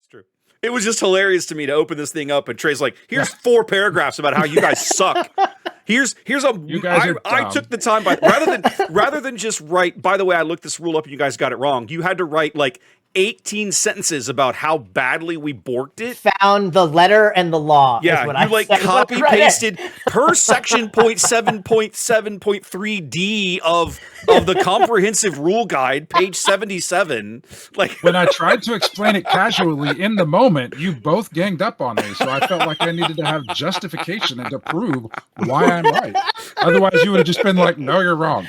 It's true. It was just hilarious to me to open this thing up and Trey's like, here's Yeah. 4 paragraphs about how you guys suck. Here's a You guys are I dumb. took the time by rather than just write, by the way, I looked this rule up and you guys got it wrong. You had to write like 18 sentences about how badly we borked it. Found the letter and the law. Yeah, is what you I like said when I copy read it. pasted per section 0.7.7.3D of the comprehensive rule guide, page 77. Like When I tried to explain it casually in the moment, you both ganged up on me. So I felt like I needed to have justification and to prove why I'm right. Otherwise, you would have just been like, no, you're wrong.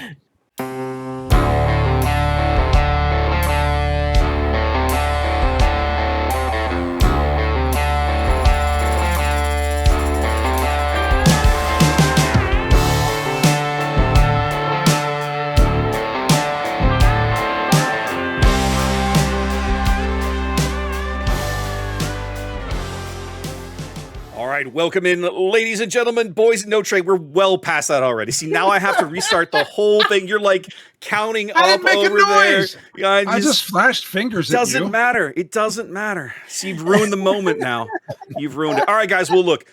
All right, welcome in, ladies and gentlemen, boys. No, Trey, we're well past that already. See, now I have to restart the whole thing. You're like counting I up didn't make a over there. noise. Yeah, I just flashed fingers at doesn't you. matter. It doesn't matter. See, you've ruined the moment now. You've ruined it. All right, guys. Well, look,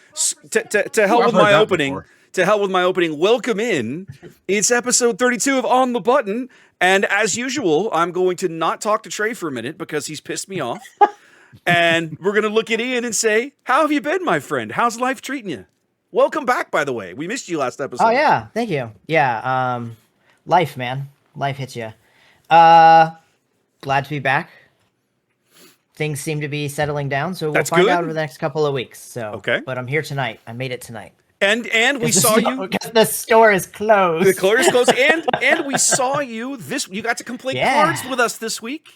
to hell I've with heard my that opening. before. To hell with my opening. Welcome in. It's episode 32 of On the Button. And as usual, I'm going to not talk to Trey for a minute because he's pissed me off. And we're going to look at Ian and say, how have you been, my friend? How's life treating you? Welcome back, by the way. We missed you last episode. Oh yeah, thank you. Yeah, life, man, life hits you. Glad to be back. Things seem to be settling down, so we'll That's find good. out over the next couple of weeks. So, Okay. But I'm here tonight. I made it tonight. And we saw you. because the store is closed. The clear is closed. And we saw you this. You got to complete Yeah. cards with us this week.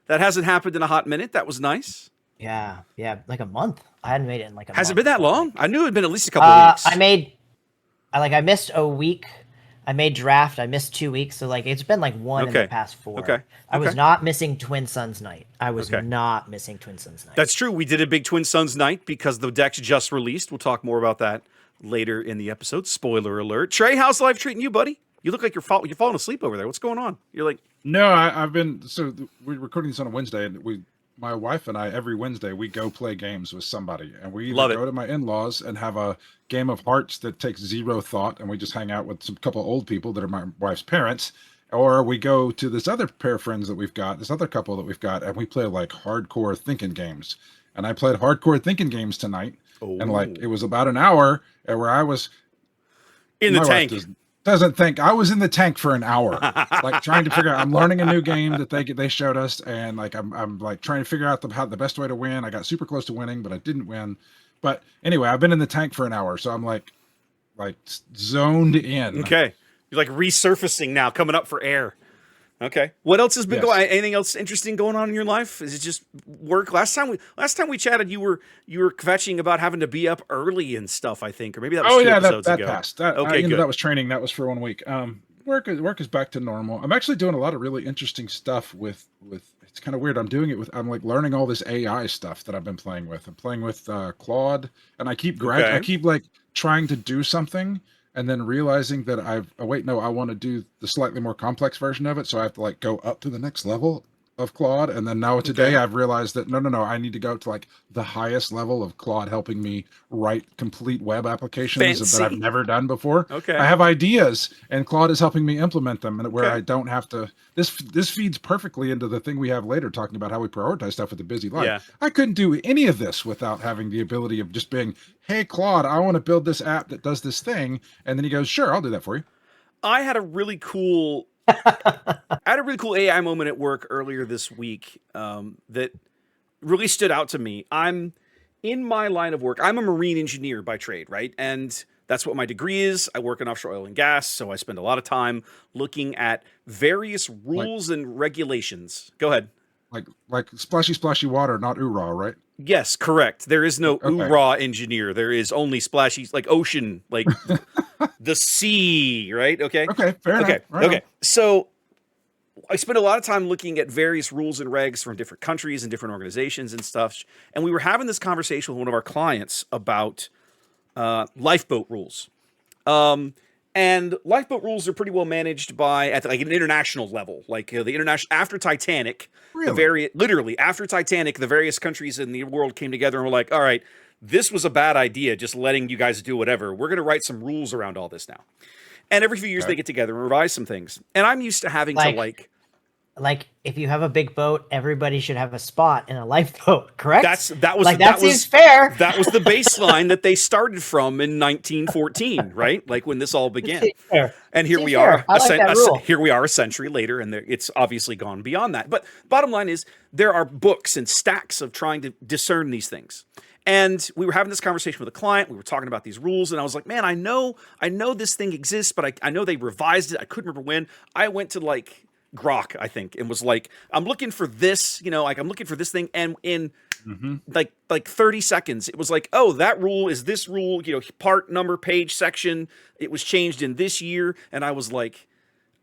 That hasn't happened in a hot minute. That was nice. Yeah, like a month. I hadn't made it in like a month. Has it been that long? I knew it had been at least a couple of weeks. I missed a week. I made draft. I missed 2 weeks. So like it's been like one in Okay. the past 4. Okay. I was Okay. not missing Twin Sons night. I was Okay. not missing Twin Sons night. That's true. We did a big Twin Sons night because the deck's just released. We'll talk more about that later in the episode. Spoiler alert. Trey, how's life treating you, buddy? You look like you're falling asleep over there. What's going on? You're like, No, I've been. So we're recording this on a Wednesday, and my wife and I, every Wednesday, we go play games with somebody, and we Love either it. go to my in-laws and have a game of hearts that takes zero thought, and we just hang out with some couple of old people that are my wife's parents, or we go to this other pair of friends that we've got, this other couple that we've got, and we play like hardcore thinking games. And I played hardcore thinking games tonight, and like it was about an hour, and where I was in the my wife tank. doesn't think I was in the tank for an hour, like trying to figure out. I'm learning a new game that they showed us, and like I'm like trying to figure out the best way to win. I got super close to winning, but I didn't win. But anyway, I've been in the tank for an hour, so I'm like zoned in. Okay. You're like resurfacing now, coming up for air. Okay. What else has been Yes. going? Anything else interesting going on in your life? Is it just work? Last time we chatted, you were kvetching about having to be up early and stuff. I think, or maybe that was Oh 2 yeah, episodes that ago. passed. That, Okay, good. That was training. That was for 1 week. Work is back to normal. I'm actually doing a lot of really interesting stuff with. It's kind of weird. I'm like learning all this AI stuff that I've been playing with. I'm playing with Claude, and I keep Okay. I keep like trying to do something, and then realizing that I want to do the slightly more complex version of it, so I have to like go up to the next level of Claude. And then now today Okay. I've realized that no, I need to go to like the highest level of Claude helping me write complete web applications Fancy. that I've never done before. Okay. I have ideas, and Claude is helping me implement them, and where Okay. I don't have to. This feeds perfectly into the thing we have later, talking about how we prioritize stuff with a busy life. Yeah. I couldn't do any of this without having the ability of just being, "Hey, Claude, I want to build this app that does this thing," and then he goes, "Sure, I'll do that for you." I had a really cool AI moment at work earlier this week that really stood out to me. I'm in my line of work. I'm a marine engineer by trade, right? And that's what my degree is. I work in offshore oil and gas, so I spend a lot of time looking at various rules and regulations. Go ahead. Like splashy water, not oorah, right? Yes, correct. There is no Okay. oorah engineer. There is only splashy, like ocean, like the sea, right? Okay. Okay, fair enough. Okay. Right Okay. on. So I spent a lot of time looking at various rules and regs from different countries and different organizations and stuff. And we were having this conversation with one of our clients about lifeboat rules. And And lifeboat rules are pretty well managed by at like an international level, like the international after Titanic. Really? Literally after Titanic, the various countries in the world came together and were like, "All right, this was a bad idea, just letting you guys do whatever. We're going to write some rules around all this now." And every few years Okay. they get together and revise some things. And I'm used to having to like if you have a big boat, everybody should have a spot in a lifeboat, correct? that seems fair. That was the baseline that they started from in 1914, right? Like when this all began. Fair. And here Seems we fair. are. I like that rule. Here we are a century later, and it's obviously gone beyond that. But bottom line is, there are books and stacks of trying to discern these things. And we were having this conversation with a client. We were talking about these rules, and I was like, "Man, I know this thing exists, but I know they revised it. I couldn't remember when." I went to like Grok, I think, and was like, "I'm looking for this, I'm looking for this thing," and in like 30 seconds, it was like, "Oh, that rule is this rule, part number, page, section. It was changed in this year," and I was like,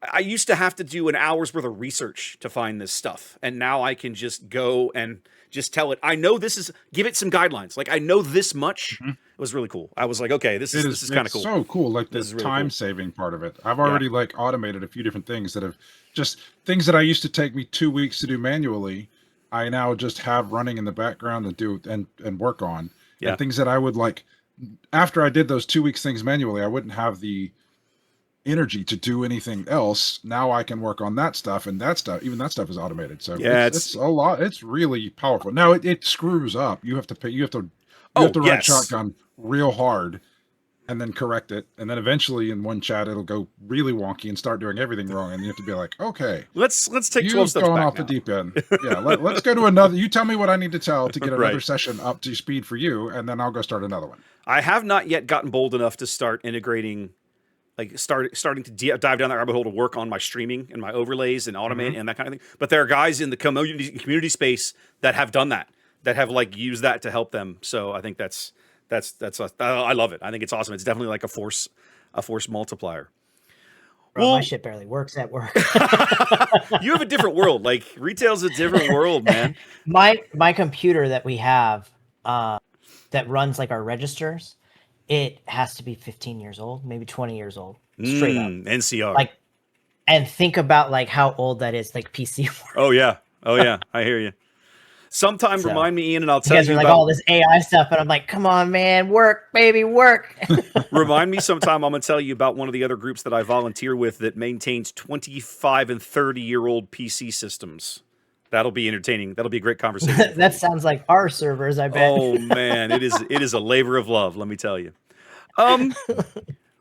I used to have to do an hour's worth of research to find this stuff, and now I can just go and just tell it. I know give it some guidelines. Like I know this much. It was really cool. I was like, okay, this is kind of cool. So cool, like the Really time cool. saving part of it. I've already like automated a few different things that have just things that I used to take me 2 weeks to do manually. I now just have running in the background and do and work on. Yeah. And things that I would like after I did those 2 weeks things manually, I wouldn't have the energy to do anything else. Now I can work on that stuff, and that stuff, even that stuff is automated. So Yeah, it's a lot. It's really powerful. Now it screws up. You have to pay. You have to ride yes. shotgun real hard, and then correct it, and then eventually in one chat it'll go really wonky and start doing everything wrong, and you have to be like, okay, Let's take 12 you've steps gone back off now. the deep end. Yeah, let's go to another. You tell me what I need to tell to get another Right. session up to speed for you, and then I'll go start another one. I have not yet gotten bold enough to start integrating, like starting to dive down that rabbit hole to work on my streaming and my overlays and automate and that kind of thing. But there are guys in the community space that have done that have like used that to help them. So I think that's I love it. I think it's awesome. It's definitely like a force multiplier. Bro, my shit barely works at work. You have a different world. Like retail's a different world, man. My computer that we have that runs like our registers, it has to be 15 years old, maybe 20 years old, straight up. NCR. Like, and think about like how old that is, like PC. Oh yeah, I hear you. Sometime So, remind me, Ian, and I'll You tell guys you are like about. all this AI stuff, and I'm like, come on, man, work, baby, work. Remind me sometime. I'm going to tell you about one of the other groups that I volunteer with that maintains 25 and 30-year-old PC systems. That'll be entertaining. That'll be a great conversation. That sounds like our servers, I bet. Oh man, it is a labor of love. Let me tell you.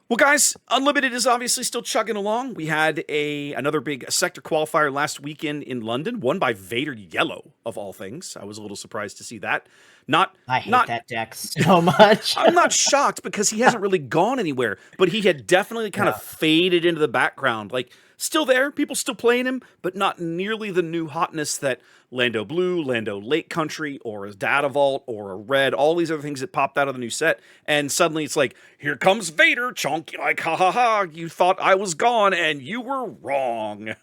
Well, guys, Unlimited is obviously still chugging along. We had another big sector qualifier last weekend in London, won by Vader Yellow of all things. I was a little surprised to see that. I hate that deck so much. I'm not shocked because he hasn't really gone anywhere, but he had definitely kind of faded into the background. Like, still there, people still playing him, but not nearly the new hotness that Lando Blue, Lando Lake Country, or a Data Vault, or a Red, all these other things that popped out of the new set. And suddenly it's like, here comes Vader, chonky, like, ha ha ha, you thought I was gone, and you were wrong.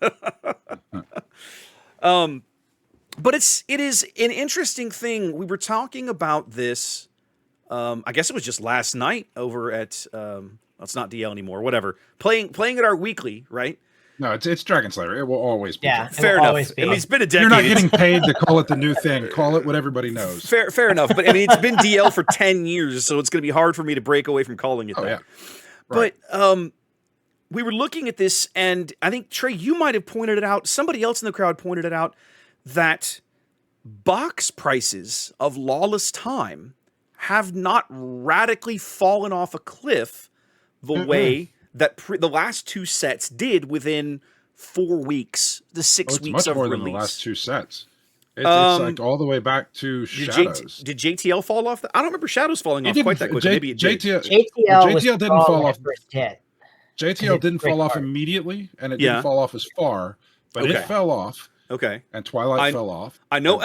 But it is an interesting thing. We were talking about this, I guess it was just last night over at, it's not DL anymore, whatever. Playing at our weekly, right? No, it's Dragon Slayer. It will always be. Yeah, Fair enough. I mean, it's been a decade. You're not getting paid to call it the new thing. Call it what everybody knows. Fair enough. But I mean, it's been DL for 10 years, so it's going to be hard for me to break away from calling it that. Yeah. Right. But we were looking at this, and I think, Trey, you might have pointed it out. Somebody else in the crowd pointed it out, that box prices of Lawless Time have not radically fallen off a cliff the way that the last two sets did within 4 weeks, the 6 weeks much of more release. than the last two sets. It's like all the way back to Shadows. Did JTL fall off? I don't remember Shadows falling off quite that quickly. Maybe it did. JTL didn't fall off. JTL it's didn't fall off hard. immediately, and it didn't fall off as far, but it fell off. Okay. And Twilight fell off. I know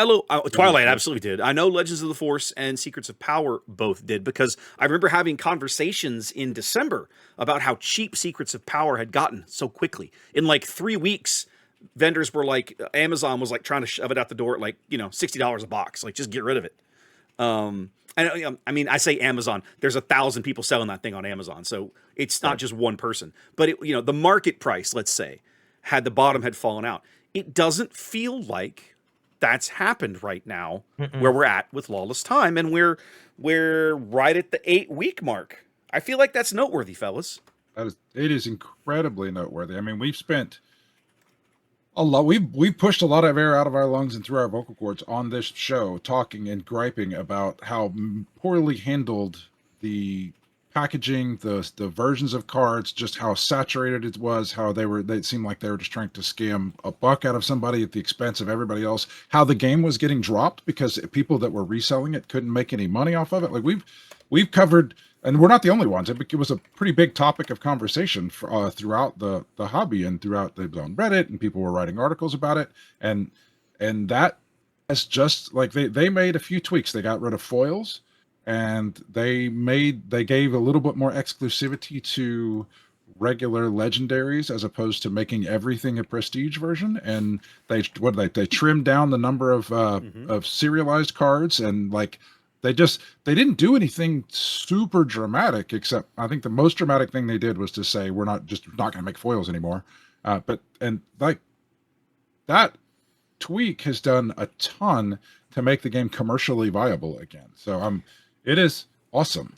Twilight absolutely did. I know Legends of the Force and Secrets of Power both did, because I remember having conversations in December about how cheap Secrets of Power had gotten so quickly. In like 3 weeks, vendors were like, Amazon was like trying to shove it out the door at like, $60 a box. Like, just get rid of it. I mean, I say Amazon. There's 1,000 people selling that thing on Amazon, so it's not just one person. But the market price, let's say, had the bottom had fallen out. It doesn't feel like that's happened right now, where we're at with Lawless Time, and we're right at the 8-week mark. I feel like that's noteworthy, fellas. It is incredibly noteworthy. I mean, we've spent a lot. We've pushed a lot of air out of our lungs and through our vocal cords on this show, talking and griping about how poorly handled the packaging, the versions of cards, just how saturated it was, how they seemed like they were just trying to scam a buck out of somebody at the expense of everybody else, how the game was getting dropped because people that were reselling it couldn't make any money off of it. Like we've covered, and we're not the only ones. It was a pretty big topic of conversation throughout the hobby and throughout the on Reddit, and people were writing articles about it. And that is just like they made a few tweaks. They got rid of foils, and they gave a little bit more exclusivity to regular legendaries as opposed to making everything a prestige version. And they trimmed down the number of serialized cards, and like they didn't do anything super dramatic, except I think the most dramatic thing they did was to say we're not going to make foils anymore. But that tweak has done a ton to make the game commercially viable again. So it is awesome.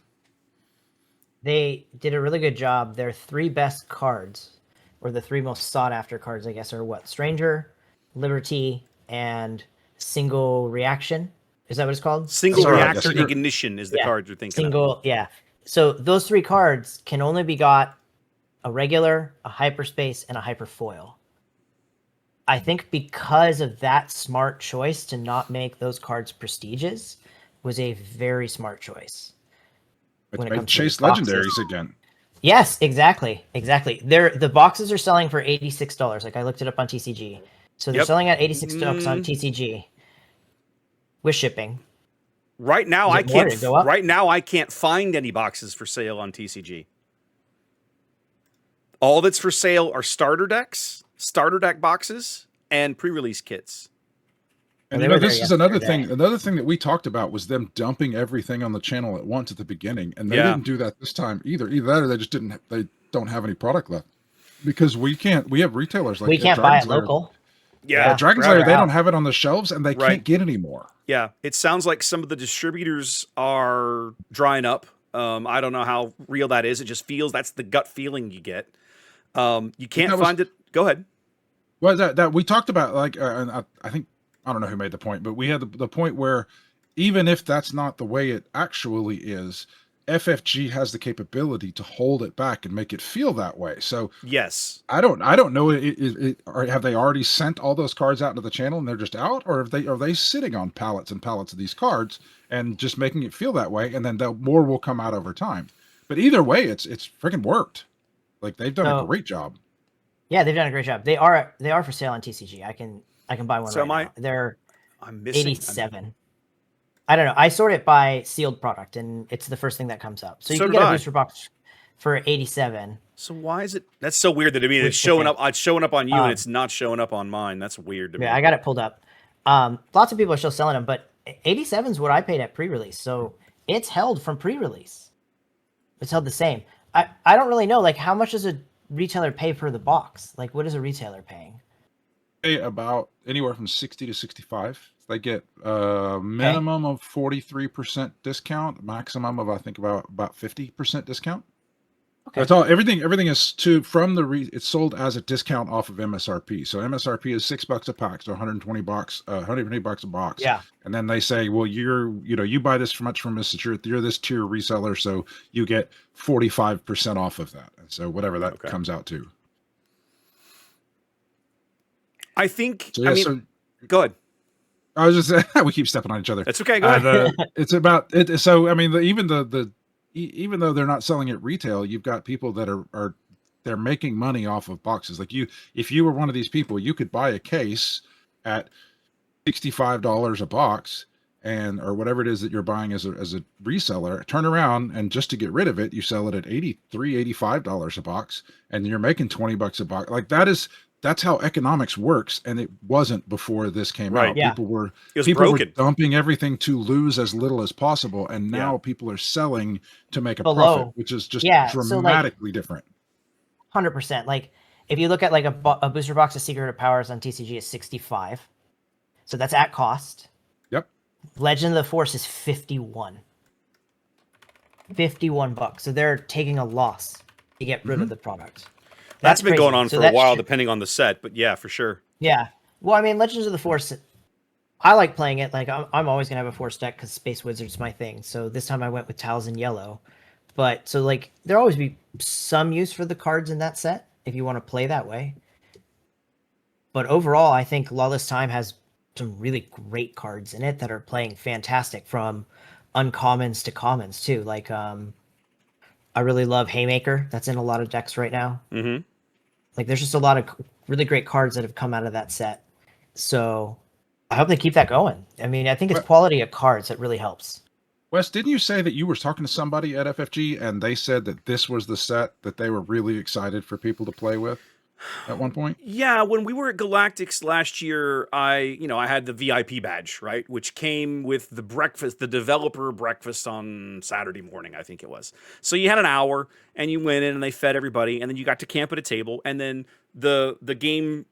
They did a really good job. Their 3 best cards, or the 3 most sought after cards, I guess, are what? Stranger, Liberty, and Single Reaction. Is that what it's called? Single Reactor Ignition is the card you're thinking of. Yeah. So those 3 cards can only be got a regular, a hyperspace, and a hyperfoil. I think because of that smart choice to not make those cards prestiges was a very smart choice. When it comes chase legendaries again. Yes, exactly. The boxes are selling for $86. Like I looked it up on TCG. So they're selling at $86 on TCG with shipping. Right now I can't find any boxes for sale on TCG. All that's for sale are starter deck boxes, and pre-release kits. And this is another thing. Another thing that we talked about was them dumping everything on the channel at once at the beginning, and they didn't do that this time either. Either that, or they just didn't. They don't have any product left because we can't. We have retailers like we can't buy it local. Yeah, Dragon's Lair, they don't have it on the shelves, and they can't get any more. Yeah, it sounds like some of the distributors are drying up. I don't know how real that is. It just feels that's the gut feeling you get. You can't find it. Go ahead. Well, that we talked about, like, and I think. I don't know who made the point, but we had the point where even if that's not the way it actually is, FFG has the capability to hold it back and make it feel that way. So yes, I don't know. Or have they already sent all those cards out into the channel and they're just out, or are they sitting on pallets and pallets of these cards and just making it feel that way, and then more will come out over time. But either way, it's freaking worked. Like they've done a great job. Yeah, they've done a great job. They are for sale on TCG. I can buy one now. I'm missing 87. I don't know. I sort it by sealed product, and it's the first thing that comes up. So you can get a booster box for 87. So why is it? That's so weird that it's showing up. It's showing up on you, and it's not showing up on mine. That's weird to me. Yeah, I got it pulled up. Lots of people are still selling them, but 87 is what I paid at pre-release. So it's held from pre-release. It's held the same. I don't really know. Like, how much does a retailer pay for the box? Like, what is a retailer paying? About anywhere from 60 to 65. They get a minimum of 43% discount, maximum of I think about 50% discount. Okay. That's all. Everything is it's sold as a discount off of MSRP. So MSRP is $6 a pack, so $120 a box. Yeah. And then they say, well, you buy this much from us, you're this tier reseller, so you get 45% off of that. And so whatever that comes out to. I think. So, go ahead. I was just saying, we keep stepping on each other. That's okay. Go ahead. It's about it. So I mean, even though they're not selling at retail, you've got people that they're making money off of boxes. Like if you were one of these people, you could buy a case at $65 a box, or whatever it is that you're buying as a reseller, turn around and just to get rid of it, you sell it at $85 a box, and you're making $20 a box. Like that's how economics works, and it wasn't before this came Right. out. Yeah. People were It was people were broken. dumping everything to lose as little as possible, and Yeah. now people are selling to make a profit, Below. which is just Yeah. So like dramatically different. 100%. Like if you look at like a booster box of Secret of Powers on TCG is 65. So that's at cost. Yep. Legend of the Force is 51. $51. So they're taking a loss to get rid of the product. That's been crazy. going on So for a that while, should- depending on the set. But yeah, for sure. Yeah. Well, I mean, Legends of the Force, I like playing it. Like, I'm always going to have a Force deck because Space Wizard's my thing. So this time I went with Tals in yellow. But, so, like, there'll always be some use for the cards in that set if you want to play that way. But overall, I think Lawless Time has some really great cards in it that are playing fantastic, from uncommons to commons, too. Like, I really love Haymaker. That's in a lot of decks right now. Mm-hmm. Like, there's just a lot of really great cards that have come out of that set. So I hope they keep that going. I mean, I think it's quality of cards that really helps. Wes, didn't you say that you were talking to somebody at FFG and they said that this was the set that they were really excited for people to play with at one point? Yeah, when we were at Galactics last year, I had the VIP badge, right, which came with the breakfast, the developer breakfast on Saturday morning, I think it was. So you had an hour, and you went in, and they fed everybody, and then you got to camp at a table, and then the game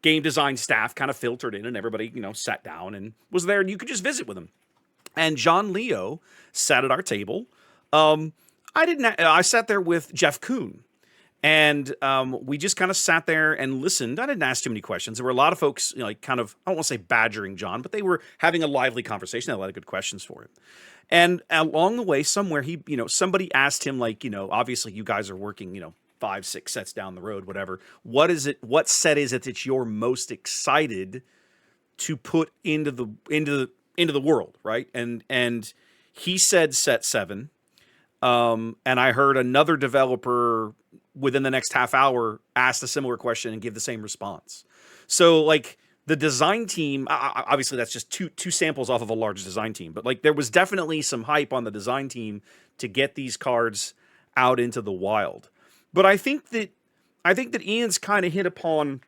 design staff kind of filtered in, and everybody sat down and was there, and you could just visit with them. And John Leo sat at our table. I sat there with Jeff Kuhn. And we just kind of sat there and listened. I didn't ask too many questions. There were a lot of folks, like kind of, I don't want to say badgering John, but they were having a lively conversation. They had a lot of good questions for him. And along the way, somewhere somebody asked him, like, obviously you guys are working, 5, 6 sets down the road, whatever. What set is it that you're most excited to put into the world, right? And he said set 7. And I heard another developer within the next half hour ask a similar question and give the same response. So like the design team, obviously that's just two samples off of a large design team, but like there was definitely some hype on the design team to get these cards out into the wild. But I think that Ian's kind of hit upon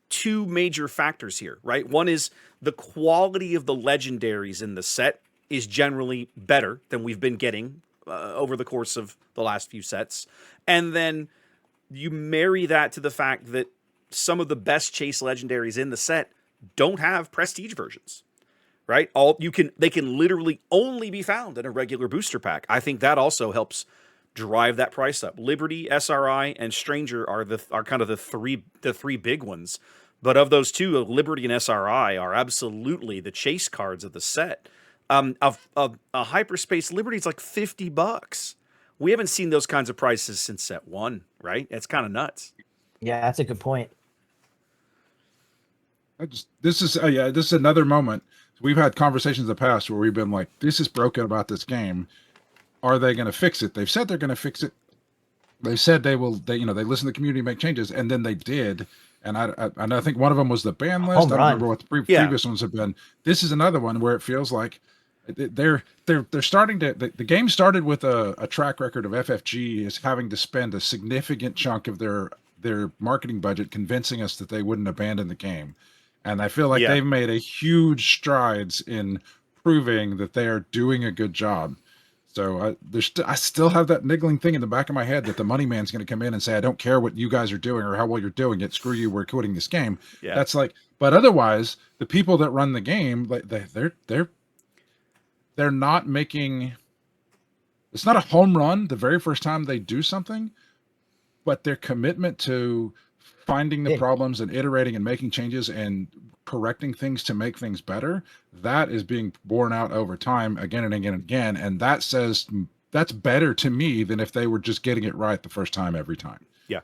two major factors here, right? One is the quality of the legendaries in the set is generally better than we've been getting over the course of the last few sets. And then you marry that to the fact that some of the best chase legendaries in the set don't have prestige versions, right? They can literally only be found in a regular booster pack. I think that also helps drive that price up. Liberty, SRI, and Stranger are kind of the three big ones. But of those two, Liberty and SRI are absolutely the chase cards of the set. A Hyperspace Liberty is like $50. We haven't seen those kinds of prices since set 1, right? It's kind of nuts. Yeah, that's a good point. This is another moment. We've had conversations in the past where we've been like, this is broken about this game. Are they going to fix it? They've said they're going to fix it. They said they will. They listen to the community, make changes, and then they did. And I think one of them was the ban list. I don't remember what the previous ones have been. This is another one where it feels like they're starting to. The game started with a track record of FFG is having to spend a significant chunk of their marketing budget convincing us that they wouldn't abandon the game, and I feel like they've made a huge strides in proving that they are doing a good job. So I still have that niggling thing in the back of my head that the money man's going to come in and say, I don't care what you guys are doing or how well you're doing it. Screw you. We're quitting this game. Yeah. That's like, but otherwise the people that run the game, like they're not making, it's not a home run the very first time they do something, but their commitment to finding the problems and iterating and making changes and correcting things to make things better, that is being borne out over time again and again and again. And that says that's better to me than if they were just getting it right the first time every time. Yeah.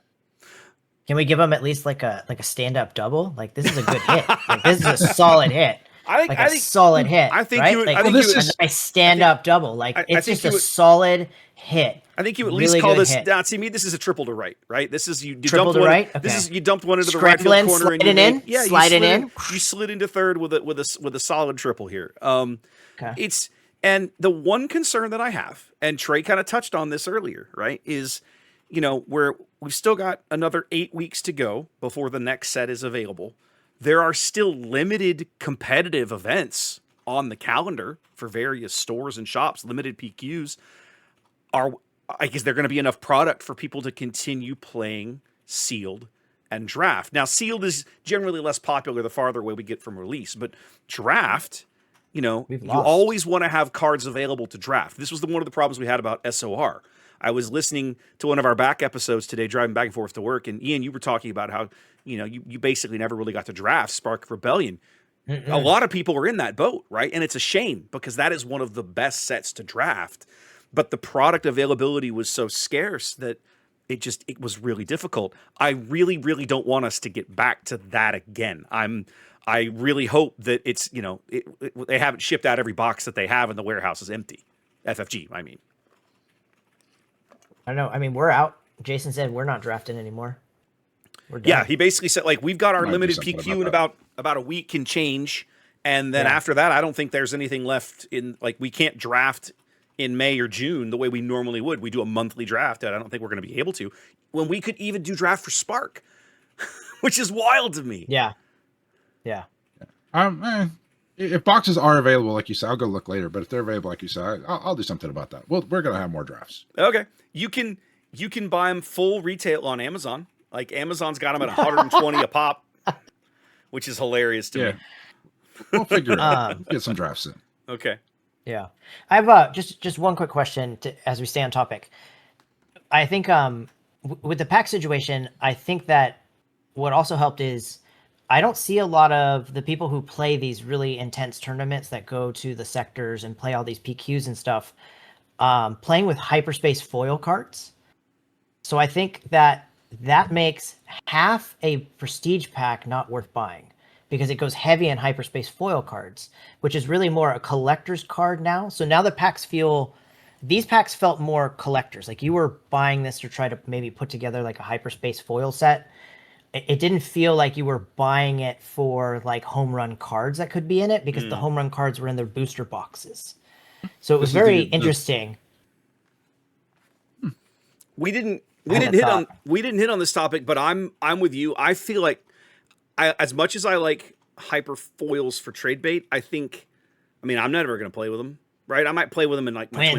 Can we give them at least like a stand-up double? Like, this is a good hit. Like, this is a solid hit. I think solid hit. I think right? A stand-up double. Like, it's just a solid hit. I think you at least call this. See, me, this is a triple to right. This is you triple to right. Okay. This is you dumped one into the right field corner and slide it in. You slid into third with a solid triple here. It's and the one concern that I have, and Trey kind of touched on this earlier, right, is where we've still got another 8 weeks to go before the next set is available. There are still limited competitive events on the calendar for various stores and shops, limited PQs. I guess there going to be enough product for people to continue playing Sealed and Draft. Now, Sealed is generally less popular the farther away we get from release, but Draft, you always want to have cards available to draft. This was one of the problems we had about SOR. I was listening to one of our back episodes today, driving back and forth to work, and Ian, you were talking about how you basically never really got to draft Spark of Rebellion. A lot of people are in that boat, right? And it's a shame because that is one of the best sets to draft. But the product availability was so scarce that it was really difficult. I really, really don't want us to get back to that again. I really hope that it's, they haven't shipped out every box that they have and the warehouse is empty. FFG, I mean. I don't know. I mean, we're out. Jason said we're not drafting anymore. We're done. Yeah, he basically said, we've got our Might be limited something PQ in about about a week can change. And then after that, I don't think there's anything left we can't draft in May or June the way we normally would. We do a monthly draft, and I don't think we're going to be able to. When we could even do draft for Spark, which is wild to me. Yeah. If boxes are available, like you said, I'll go look later. But if they're available, like you said, I'll do something about that. Well, we're going to have more drafts. Okay. You can buy them full retail on Amazon. Like Amazon's got them at 120 a pop, which is hilarious to me. We'll figure it out. Get some drafts in. Okay. Yeah. I have just one quick question as we stay on topic. I think with the pack situation, I think that what also helped is I don't see a lot of the people who play these really intense tournaments that go to the sectors and play all these PQs and stuff playing with hyperspace foil cards. So I think that makes half a prestige pack not worth buying because it goes heavy in hyperspace foil cards, which is really more a collector's card now. So now these packs felt more collectors. Like you were buying this to try to maybe put together like a hyperspace foil set. It didn't feel like you were buying it for like home run cards that could be in it because the home run cards were in their booster boxes. So it was very interesting. We didn't hit on this topic, but I'm with you. I feel like as much as I like hyper foils for trade bait, I'm never going to play with them, right? I might play with them in like my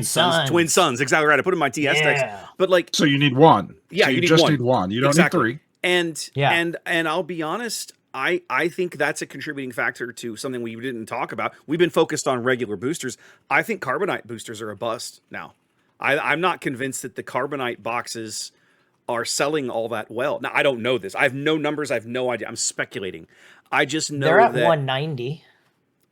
Twin Suns. Exactly right. I put in my TS decks, but so you need one. Yeah, so you just need need one. You don't need three. And I'll be honest, I think that's a contributing factor to something we didn't talk about. We've been focused on regular boosters. I think Carbonite boosters are a bust now. I'm not convinced that the Carbonite boxes are selling all that well. Now, I don't know this. I have no numbers. I have no idea. I'm speculating. I just know they're at that 190.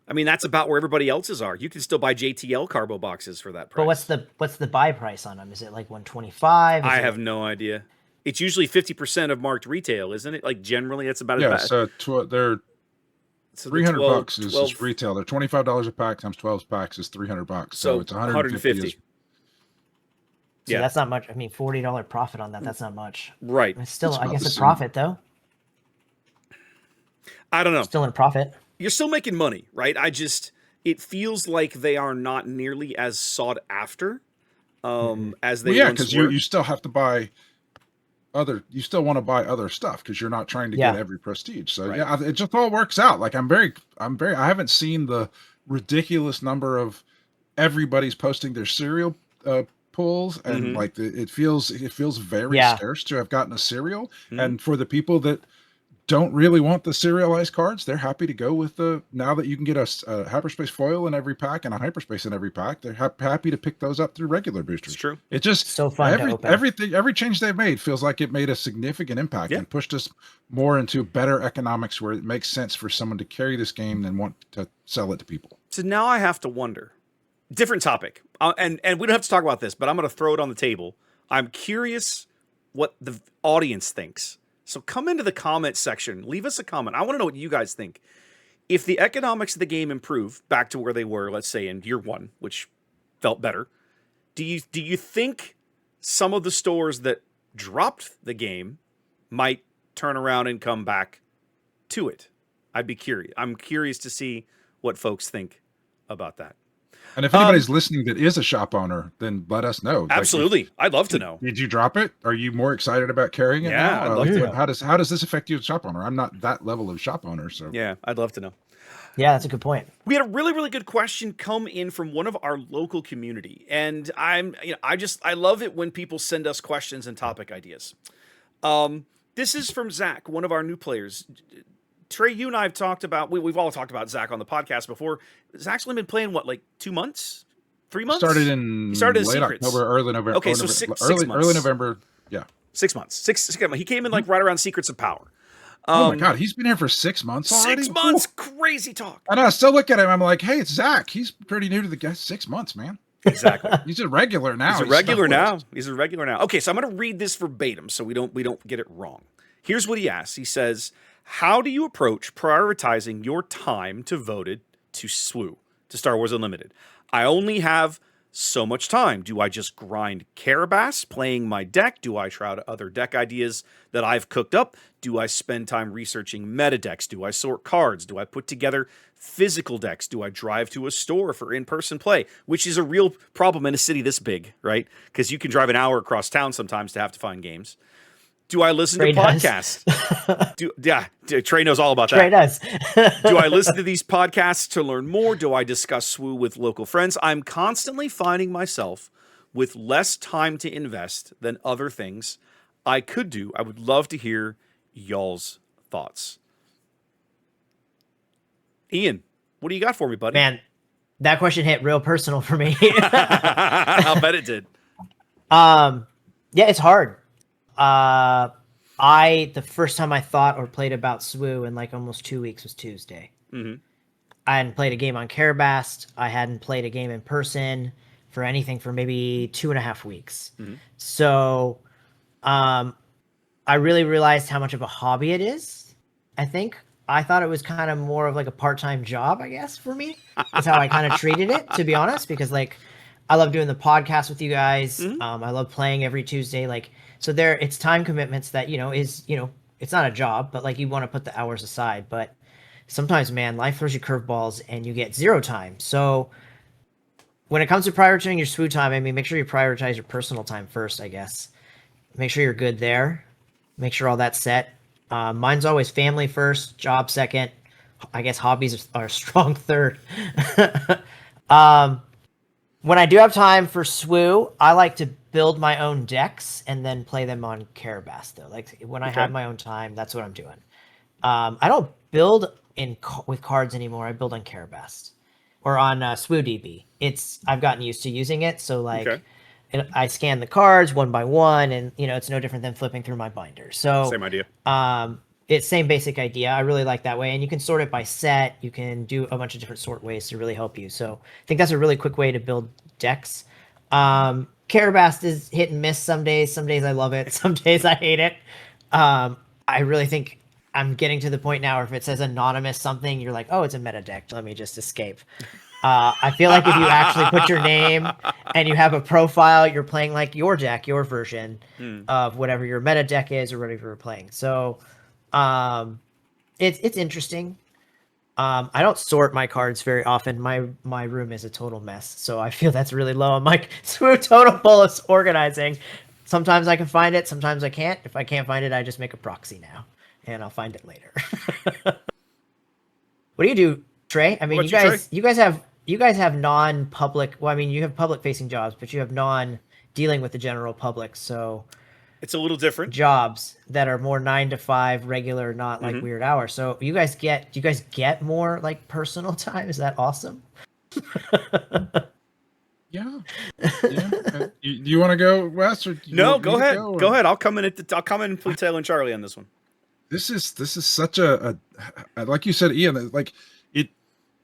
I mean, that's about where everybody else's are. You can still buy JTL Carbo boxes for that price. But what's the buy price on them? Is it like 125? I have no idea. It's usually 50% of marked retail, isn't it? Like generally, it's about they're $300 is retail. They're $25 a pack times 12 packs is $300. So it's 150. So that's not much. I mean, $40 profit on that. That's not much. Right. It's still, I guess, a profit though. I don't know. Still in profit. You're still making money, right? It feels like they are not nearly as sought after as they once were. Because you still have to buy you still want to buy other stuff because you're not trying to get every prestige. So it just all works out. Like I haven't seen the ridiculous number of everybody's posting their cereal pulls and like it feels very scarce to have gotten a cereal. And for the people that don't really want the serialized cards, they're happy to go with now that you can get a hyperspace foil in every pack and a hyperspace in every pack, they're happy to pick those up through regular boosters. It's true. It's just so fun to open. Every change they've made feels like it made a significant impact and pushed us more into better economics where it makes sense for someone to carry this game and want to sell it to people. So now I have to wonder, different topic, and we don't have to talk about this, but I'm going to throw it on the table. I'm curious what the audience thinks. So come into the comments section, leave us a comment. I want to know what you guys think. If the economics of the game improve back to where they were, let's say in year one, which felt better, do you think some of the stores that dropped the game might turn around and come back to it? I'd be curious. I'm curious to see what folks think about that. And if anybody's listening that is a shop owner, then let us know. Absolutely. I'd love to know. Did you drop it? Are you more excited about carrying it now? I'd love to know. How does this affect you as a shop owner? I'm not that level of shop owner, so yeah, I'd love to know. Yeah, that's a good point. We had a really, really good question come in from one of our local community, and I love it when people send us questions and topic ideas. This is from Zach, one of our new players. Trey, you and I have talked about, we've all talked about Zach on the podcast before. Zach's only been playing, what, like 2 months? 3 months? Started in late Secrets. October, early November. Okay, so six early months. November, yeah. 6 months. He came in like right around Secrets of Power. Oh my God, he's been here for 6 months already? 6 months? Ooh. Crazy talk. And I still look at him, I'm like, hey, it's Zach. He's pretty new to the guest. 6 months, man. Exactly. He's a regular now. He's a regular now. Okay, so I'm going to read this verbatim so we don't get it wrong. Here's what he asks. He says, how do you approach prioritizing your time devoted to SWU, to Star Wars Unlimited? I only have so much time. Do I just grind Carabas playing my deck? Do I try out other deck ideas that I've cooked up? Do I spend time researching meta decks? Do I sort cards? Do I put together physical decks? Do I drive to a store for in-person play? Which is a real problem in a city this big, right? Because you can drive an hour across town sometimes to have to find games. Do I listen to podcasts? Trey knows all about that. Trey does. Do I listen to these podcasts to learn more? Do I discuss SWU with local friends? I'm constantly finding myself with less time to invest than other things I could do. I would love to hear y'all's thoughts. Ian, what do you got for me, buddy? Man, that question hit real personal for me. I'll bet it did. Yeah, it's hard. The first time I thought or played about SWU in like almost 2 weeks was Tuesday. Mm-hmm. I hadn't played a game on Carabast. I hadn't played a game in person for anything for maybe 2.5 weeks. Mm-hmm. So, I really realized how much of a hobby it is. I think I thought it was kind of more of like a part-time job, I guess, for me. That's how I kind of treated it, to be honest, because like I love doing the podcast with you guys. Mm-hmm. I love playing every Tuesday. Like, so it's time commitments that, it's not a job, but like you want to put the hours aside. But sometimes, man, life throws you curveballs and you get zero time. So when it comes to prioritizing your SWU time, I mean, make sure you prioritize your personal time first, I guess. Make sure you're good there. Make sure all that's set. Mine's always family first, job second. I guess hobbies are a strong third. When I do have time for SWU, I like to build my own decks and then play them on Carabas, though. Like when I have my own time, that's what I'm doing. I don't build with cards anymore. I build on Carabas or on SWU DB. I've gotten used to using it, so like I scan the cards one by one, and it's no different than flipping through my binder. So same idea. It's same basic idea. I really like that way. And you can sort it by set. You can do a bunch of different sort ways to really help you. So I think that's a really quick way to build decks. Carabast is hit and miss some days. Some days I love it. Some days I hate it. I really think I'm getting to the point now where if it says anonymous something, you're like, oh, it's a meta deck. Let me just escape. I feel like if you actually put your name and you have a profile, you're playing like your deck, your version of whatever your meta deck is or whatever you're playing. So it's interesting. I don't sort my cards very often. My room is a total mess, so I feel that's really low on my SWU total bullet organizing. Sometimes I can find it, sometimes I can't. If I can't find it, I just make a proxy now, and I'll find it later. What do you do, Trey? I mean, you guys have non-public. Well, I mean, you have public-facing jobs, but you have non-dealing with the general public, so. It's a little different. Jobs that are more 9 to 5 regular, not like weird hours. So do you guys get more like personal time? Is that awesome? Yeah. You want to go, Wes? Or no, go ahead. Go ahead. I'll come in and put Taylor and Charlie on this one. This is such a like you said, Ian, like it.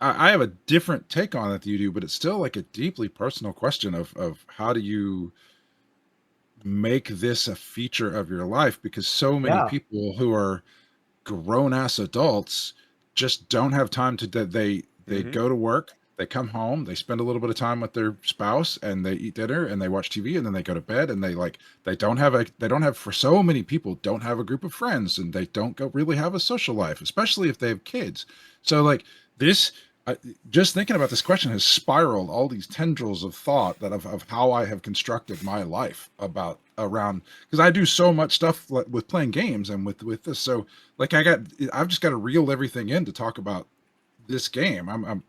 I have a different take on it than you do, but it's still like a deeply personal question of how do you make this a feature of your life, because so many people who are grown-ass adults just don't have time to they go to work, they come home, they spend a little bit of time with their spouse, and they eat dinner and they watch TV, and then they go to bed, and they don't have for so many people don't have a group of friends, and they don't really have a social life, especially if they have kids. So like this, just thinking about this question has spiraled all these tendrils of thought that of how I have constructed my life around, because I do so much stuff with playing games and with this. So like I've just got to reel everything in to talk about this game.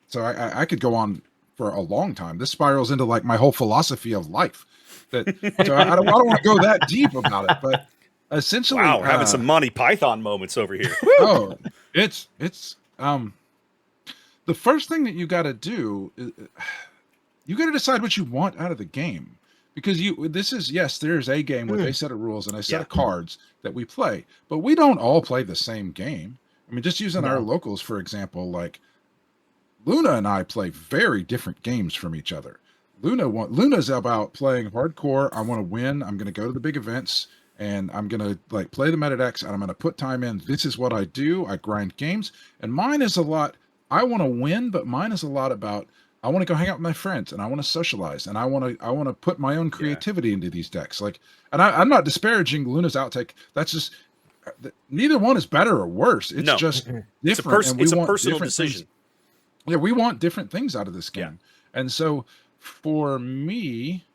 So I could go on for a long time. This spirals into like my whole philosophy of life. So I don't want to go that deep about it, but essentially, Wow, we're having some Monty Python moments over here. oh, it's the first thing that you got to do is you got to decide what you want out of the game, because there's a game with a set of rules and a set of cards that we play, but we don't all play the same game. I mean, just using our locals for example, like Luna and I play very different games from each other. Luna's about playing hardcore. I want to win. I'm going to go to the big events and I'm going to like play the meta decks and I'm going to put time in. This is what I do. I grind games. And mine is a lot, I want to win, but mine is a lot about, I want to go hang out with my friends and I want to socialize and I want to put my own creativity into these decks. Like, and I'm not disparaging Luna's outtake. That's just, neither one is better or worse. It's just different. It's a personal decision. Things. Yeah, we want different things out of this game. And so for me,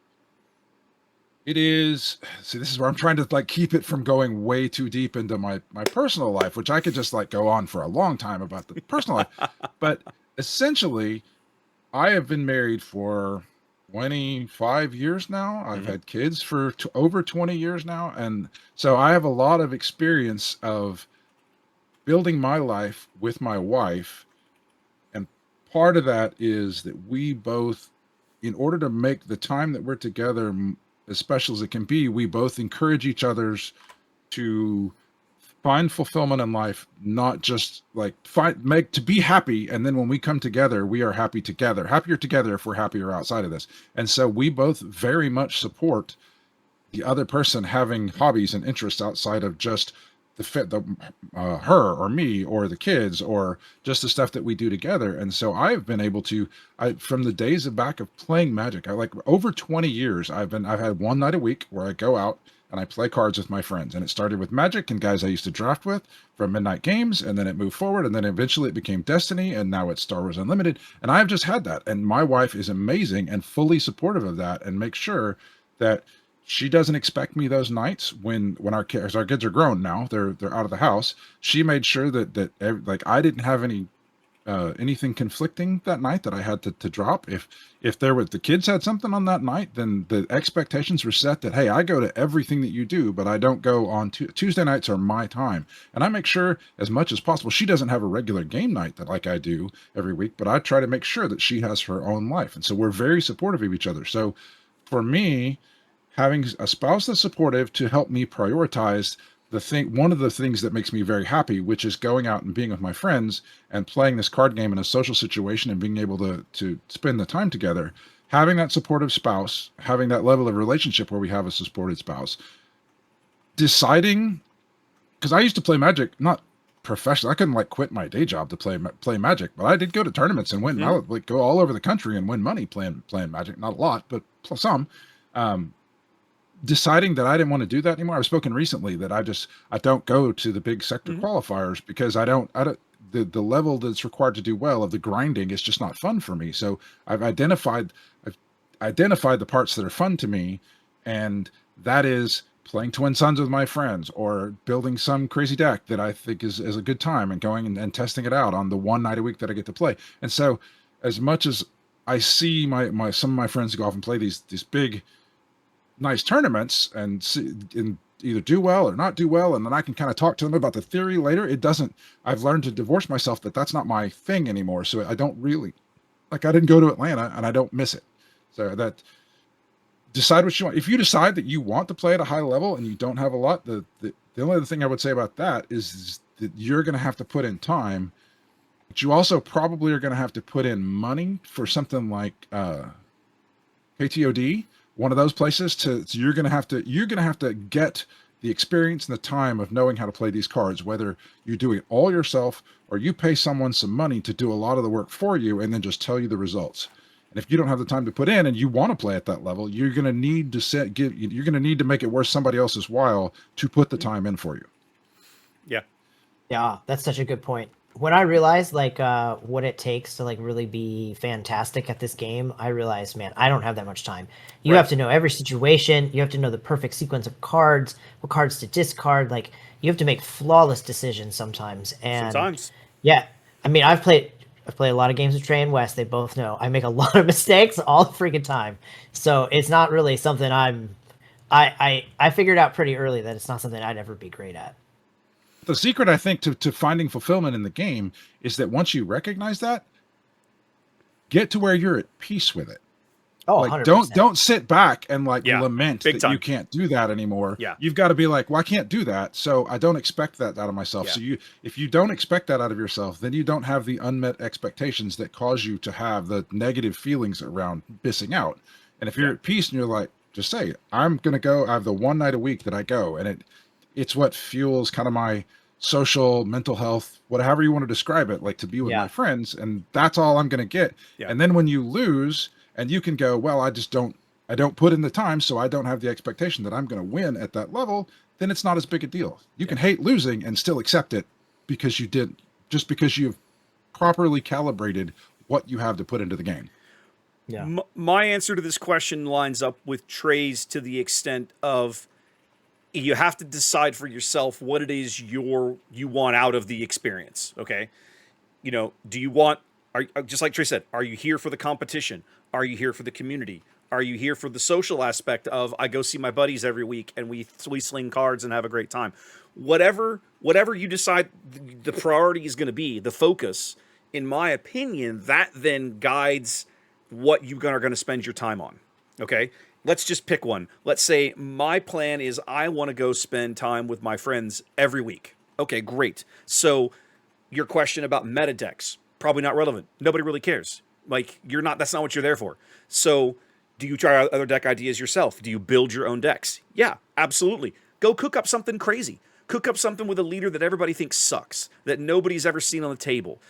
it is, this is where I'm trying to like keep it from going way too deep into my personal life, which I could just like go on for a long time about the personal life. But essentially, I have been married for 25 years now. I've had kids for over 20 years now. And so I have a lot of experience of building my life with my wife. And part of that is that we both, in order to make the time that we're together as special as it can be, we both encourage each other's to find fulfillment in life, not just like to be happy. And then when we come together, we are happier together if we're happier outside of this. And so we both very much support the other person having hobbies and interests outside of just her or me or the kids or just the stuff that we do together. And so I've been able to, from the days back of playing Magic, I like over 20 years, I've had one night a week where I go out and I play cards with my friends. And it started with Magic and guys I used to draft with from Midnight Games, and then it moved forward, and then eventually it became Destiny, and now it's Star Wars Unlimited. And I've just had that. And my wife is amazing and fully supportive of that and makes sure that she doesn't expect me those nights when our kids are grown now, they're out of the house. She made sure that like I didn't have anything conflicting that night that I had to drop. If the kids had something on that night, then the expectations were set that, hey, I go to everything that you do, but I don't go on Tuesday nights are my time. And I make sure as much as possible, she doesn't have a regular game night that like I do every week, but I try to make sure that she has her own life. And so we're very supportive of each other. So for me, having a spouse that's supportive to help me prioritize one of the things that makes me very happy, which is going out and being with my friends and playing this card game in a social situation and being able to spend the time together, having that supportive spouse, having that level of relationship where we have a supported spouse, deciding, because I used to play Magic, not professionally. I couldn't like quit my day job to play Magic, but I did go to tournaments and win. I would like go all over the country and win money playing Magic. Not a lot, but some. Deciding that I didn't want to do that anymore. I've spoken recently that I don't go to the big sector qualifiers because the level that's required to do well of the grinding is just not fun for me. So I've identified the parts that are fun to me, and that is playing Twin Suns with my friends or building some crazy deck that I think is a good time and going and testing it out on the one night a week that I get to play. And so as much as I see some of my friends go off and play these big nice tournaments and either do well or not do well, and then I can kind of talk to them about the theory later. I've learned to divorce myself that that's not my thing anymore. So I don't really, like, I didn't go to Atlanta and I don't miss it. So that, decide what you want. If you decide that you want to play at a high level and you don't have a lot, the only other thing I would say about that is that you're going to have to put in time, but you also probably are going to have to put in money for something like KTOD, one of those places. So you're going to have to get the experience and the time of knowing how to play these cards, whether you do it all yourself or you pay someone some money to do a lot of the work for you and then just tell you the results. And if you don't have the time to put in and you want to play at that level, you're going to need to make it worth somebody else's while to put the time in for you. Yeah. Yeah, that's such a good point. when I realized like what it takes to like really be fantastic at this game, I realized, man, I don't have that much time. You Right. have to know every situation. You have to know the perfect sequence of cards, what cards to discard. Like you have to make flawless decisions sometimes. And Sometimes. yeah, I mean, I've played a lot of games with Trey and Wes. They both know I make a lot of mistakes all the freaking time. So it's not really something I figured out pretty early that it's not something I'd ever be great at. The secret, I think, to finding fulfillment in the game is that once you recognize that, get to where you're at peace with it. Oh, Like 100%. don't sit back and like Yeah, lament big that time. you can't do that anymore. Yeah. You've got to be like, well, I can't do that, so I don't expect that out of myself. Yeah. So if you don't expect that out of yourself, then you don't have the unmet expectations that cause you to have the negative feelings around missing out. And if you're Yeah. at peace and you're like, just say, I'm gonna go. I have the one night a week that I go, and it's what fuels kind of my social, mental health, whatever you want to describe it, like to be with Yeah. my friends, and that's all I'm gonna get. Yeah. And then when you lose, and you can go, well, I don't put in the time, so I don't have the expectation that I'm going to win at that level, then it's not as big a deal. You can hate losing and still accept it because just because you've properly calibrated what you have to put into the game. Yeah. My answer to this question lines up with Trey's to the extent of you have to decide for yourself what it is you want out of the experience. Okay, do you want? Just like Trey said, are you here for the competition? Are you here for the community? Are you here for the social aspect of I go see my buddies every week and we sling cards and have a great time? Whatever you decide the priority is going to be, the focus, in my opinion, that then guides what you are going to spend your time on. Okay? Let's just pick one. Let's say my plan is I want to go spend time with my friends every week. Okay, great. So your question about meta decks, probably not relevant. Nobody really cares. Like that's not what you're there for. So do you try other deck ideas yourself? Do you build your own decks? Yeah, absolutely. Go cook up something crazy. Cook up something with a leader that everybody thinks sucks, that nobody's ever seen on the table,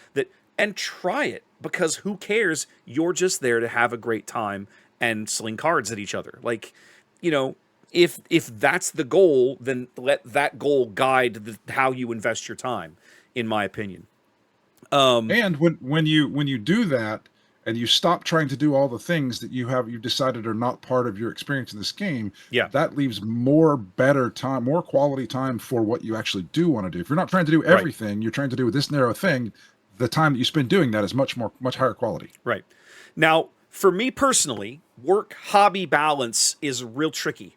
and try it, because who cares? You're just there to have a great time and sling cards at each other. Like, if that's the goal, then let that goal guide how you invest your time, in my opinion. And when you do that and you stop trying to do all the things that you've decided are not part of your experience in this game, Yeah. that leaves more better time, more quality time for what you actually do want to do. If you're not trying to do Right. everything, you're trying to do this narrow thing, the time that you spend doing that is much higher quality. Right. Now, for me personally, work hobby balance is real tricky.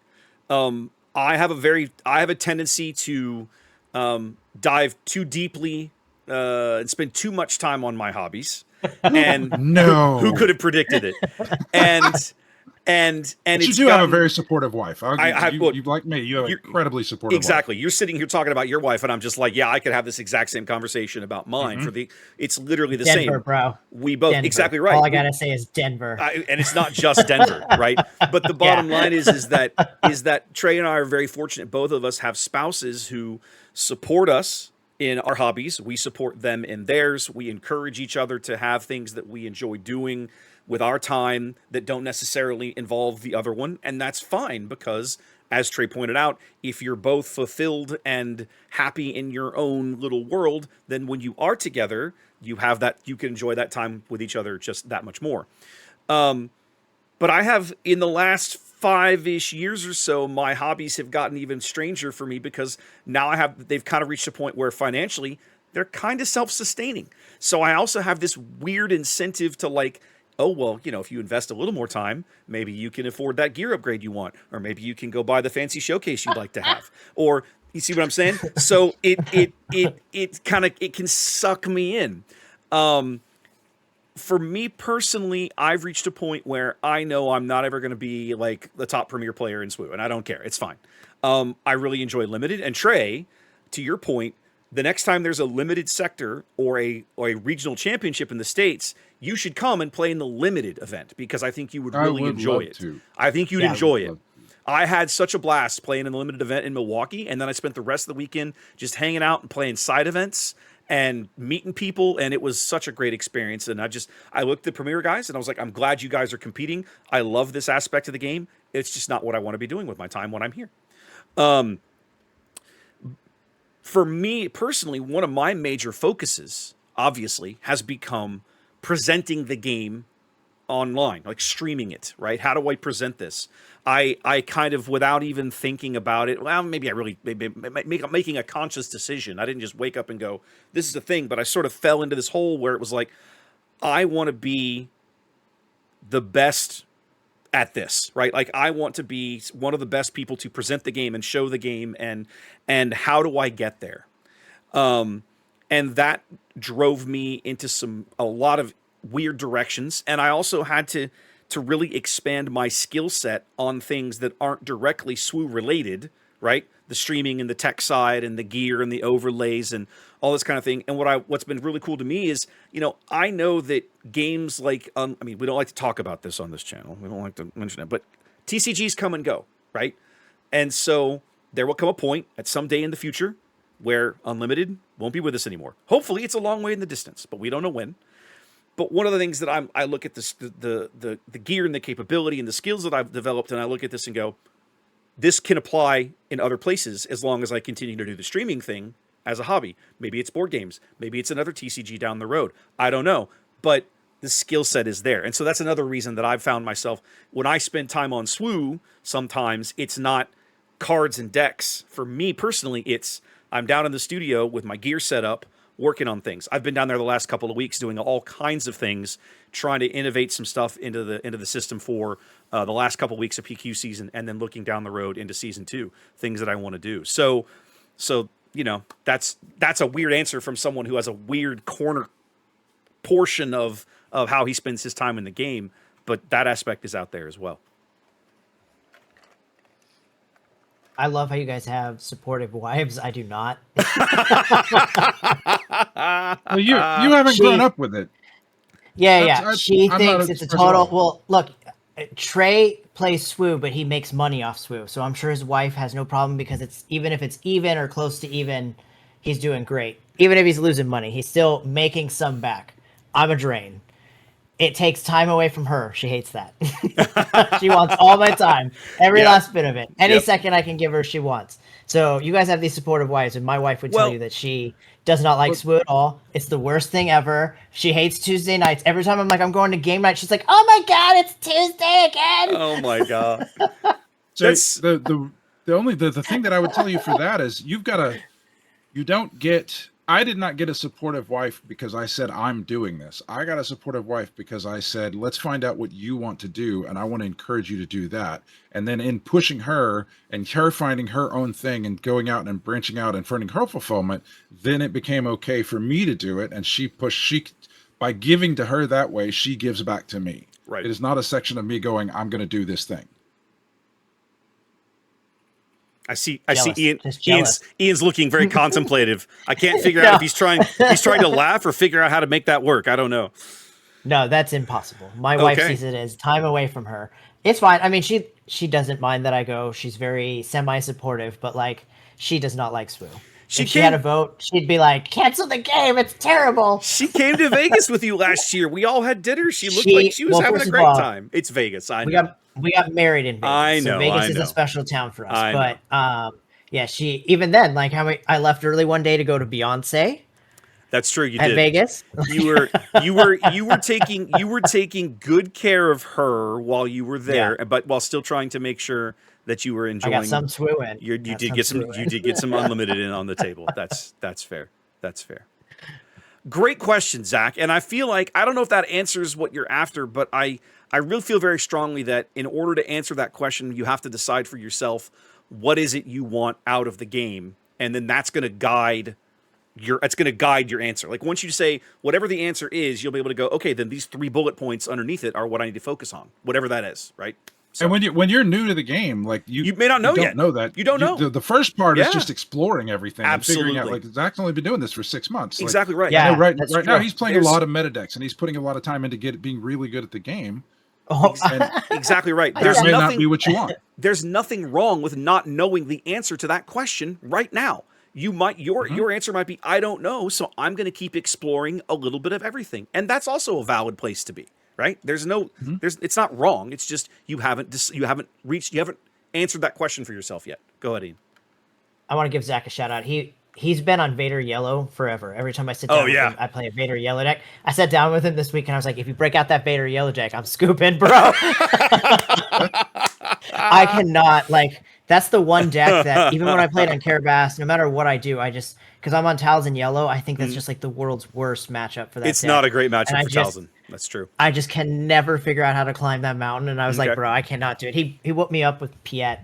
I have a tendency to dive too deeply and spend too much time on my hobbies. And No. who could have predicted it? And But you it's do have a gotten- very supportive wife. Well, You like me. You have an you're- incredibly supportive Exactly. You're sitting here talking about your wife, and I'm just like, yeah, I could have this exact same conversation about mine. It's literally the Denver, same. bro. We both Denver. exactly right. All I gotta say is Denver. And it's not just Denver, right? But the bottom line is that Trey and I are very fortunate. Both of us have spouses who support us in our hobbies. We support them in theirs. We encourage each other to have things that we enjoy doing with our time that don't necessarily involve the other one. And that's fine, because as Trey pointed out, if you're both fulfilled and happy in your own little world, then when you are together, you can enjoy that time with each other just that much more. But I have, in the last 5-ish years or so, my hobbies have gotten even stranger for me, because now they've kind of reached a point where financially they're kind of self-sustaining. So I also have this weird incentive to like, oh, well, if you invest a little more time, maybe you can afford that gear upgrade you want, or maybe you can go buy the fancy showcase you'd like to have, or you see what I'm saying? So it can suck me in. For me personally, I've reached a point where I know I'm not ever going to be like the top premier player in SWU, and I don't care. It's fine. I really enjoy limited. And Trey, to your point, the next time there's a limited sector or a regional championship in the States, you should come and play in the limited event, because I think you would really enjoy it. I think you'd enjoy it. I had such a blast playing in the limited event in Milwaukee, and then I spent the rest of the weekend just hanging out and playing side events and meeting people, and it was such a great experience. And I looked at the Premier guys, and I was like, I'm glad you guys are competing. I love this aspect of the game. It's just not what I want to be doing with my time when I'm here. for me personally, one of my major focuses, obviously, has become presenting the game online, like streaming it, right? How do I present this? I kind of, without even thinking about it, well, maybe I really, making a conscious decision. I didn't just wake up and go, this is the thing, but I sort of fell into this hole where it was like, I want to be the best at this, right? Like I want to be one of the best people to present the game and show the game, and how do I get there? And that drove me into a lot of weird directions, and I also had to really expand my skill set on things that aren't directly SWU related, right? The streaming and the tech side and the gear and the overlays and all this kind of thing. And what's been really cool to me is, I know that games like, I mean, we don't like to talk about this on this channel. We don't like to mention it, but TCGs come and go, right? And so there will come a point at some day in the future where Unlimited won't be with us anymore. Hopefully it's a long way in the distance, but we don't know when. But one of the things that I look at this, the gear and the capability and the skills that I've developed, and I look at this and go, this can apply in other places as long as I continue to do the streaming thing as a hobby. Maybe it's board games. Maybe it's another TCG down the road. I don't know. But the skill set is there. And so that's another reason that I've found myself, when I spend time on SWU, sometimes it's not cards and decks. For me personally, I'm down in the studio with my gear set up, working on things. I've been down there the last couple of weeks doing all kinds of things, trying to innovate some stuff into the system for the last couple of weeks of PQ season, and then looking down the road into season 2, things that I want to do. So that's a weird answer from someone who has a weird corner portion of how he spends his time in the game, but that aspect is out there as well. I love how you guys have supportive wives. I do not. Well, you haven't grown up with it. Yeah. She I'm thinks not it's a first of total. all. Well, look, Trey plays SWU, but he makes money off SWU. So I'm sure his wife has no problem, because even if it's even or close to even, he's doing great. Even if he's losing money, he's still making some back. I'm a drain. It takes time away from her. She hates that. She wants all my time, every last bit of it. Any second I can give her, she wants. So you guys have these supportive wives, and my wife would tell you that she does not like SWU at all. It's the worst thing ever. She hates Tuesday nights. Every time I'm like, I'm going to game night, she's like, oh my God, it's Tuesday again. Oh my God. So the thing that I would tell you for that is I did not get a supportive wife because I said I'm doing this. I got a supportive wife because I said, let's find out what you want to do, and I want to encourage you to do that. And then in pushing her and her finding her own thing and going out and branching out and finding her fulfillment, then it became okay for me to do it. And by giving to her that way, she gives back to me. Right. It is not a section of me going, I'm going to do this thing. I see Jealous. Ian's looking very contemplative. I can't figure out if he's trying to laugh or figure out how to make that work. I don't know. No, that's impossible. My wife sees it as time away from her. It's fine. I mean, she doesn't mind that I go. She's very semi-supportive, but like, she does not like SWU. If she had a vote, she'd be like, cancel the game. It's terrible. She came to Vegas with you last year. We all had dinner. She looked like she was having a great time. It's Vegas. I know. We got married in Vegas. I know. So Vegas is a special town for us. But she, even then, like, I left early one day to go to Beyonce. That's true. You at did. Vegas. You were taking good care of her while you were there, but while still trying to make sure that you were enjoying. I got some SWU in. You did get some Unlimited in on the table. That's fair. That's fair. Great question, Zach. And I feel like, I don't know if that answers what you're after, but I really feel very strongly that in order to answer that question, you have to decide for yourself, what is it you want out of the game? And then that's going to guide your answer. Like, once you say whatever the answer is, you'll be able to go, okay, then these 3 bullet points underneath it are what I need to focus on, whatever that is. Right. So, and when you're new to the game, like you may not know yet. Know that. You don't know. The first part is just exploring everything. Absolutely. And figuring out, like, Zach's only been doing this for 6 months. Exactly right. Yeah. Right now he's playing a lot of meta decks, and he's putting a lot of time into being really good at the game. Oh, exactly right. That may not be what you want. There's nothing wrong with not knowing the answer to that question right now. Your answer might be, I don't know, so I'm going to keep exploring a little bit of everything, and that's also a valid place to be. Right? It's not wrong. It's just you haven't answered that question for yourself yet. Go ahead, Ian. I want to give Zach a shout out. he's been on Vader Yellow forever. Every time I sit Oh, down with yeah. him, I play a Vader Yellow deck. I sat down with him this week and I was like, if you break out that Vader Yellow deck, I'm scooping, bro. I cannot, like, that's the one deck that even when I played on Carabas, no matter what I do, I just, because I'm on Talzin Yellow, I think that's just like the world's worst matchup for that It's deck. not a great And matchup I for just, Talzin. That's true. I just can never figure out how to climb that mountain. And I was like, Okay. bro, I cannot do it. He whooped me up with Piet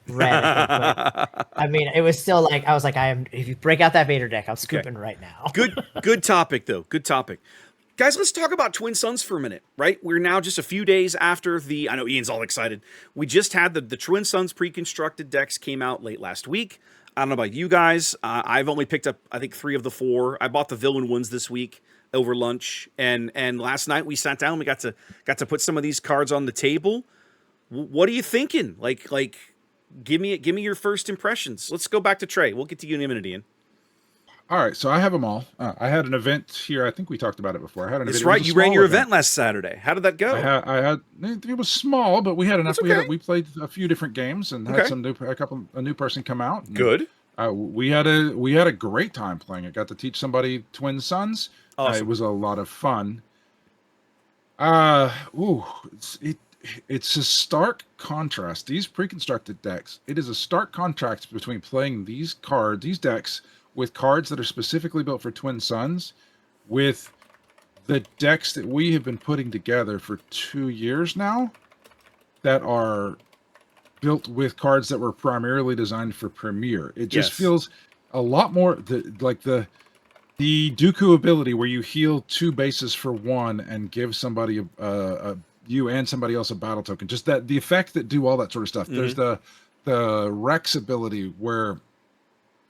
red, I think. But I mean, it was still like, I was like, if you break out that Vader deck, I'm scooping right now. Good topic, though. Good topic. Guys, let's talk about Twin Suns for a minute, right? We're now just a few days after I know Ian's all excited. We just had the Twin Suns pre-constructed decks came out late last week. I don't know about you guys. I've only picked up, I think, 3 of the 4. I bought the villain ones this week over lunch, and last night we sat down. We got to put some of these cards on the table. What are you thinking? Like, give me your first impressions. Let's go back to Trey. We'll get to you in a minute, Ian. All right, so I have them all. I had an event here. I think we talked about it before. I had an That's event. right. You ran your event last Saturday. How did that go? I had. It was small, but we had enough. Okay. We played a few different games and had a new person come out. And, Good. we had a great time playing it. Got to teach somebody Twin Suns. Awesome. It was a lot of fun. It's a stark contrast. These pre-constructed decks. It is a stark contrast between playing these decks with cards that are specifically built for Twin Suns, with the decks that we have been putting together for 2 years now, that are built with cards that were primarily designed for Premier. It just feels a lot more the Dooku ability, where you heal 2 bases for 1 and give somebody you and somebody else a battle token. Just that the effect that do all that sort of stuff. There's the Rex ability where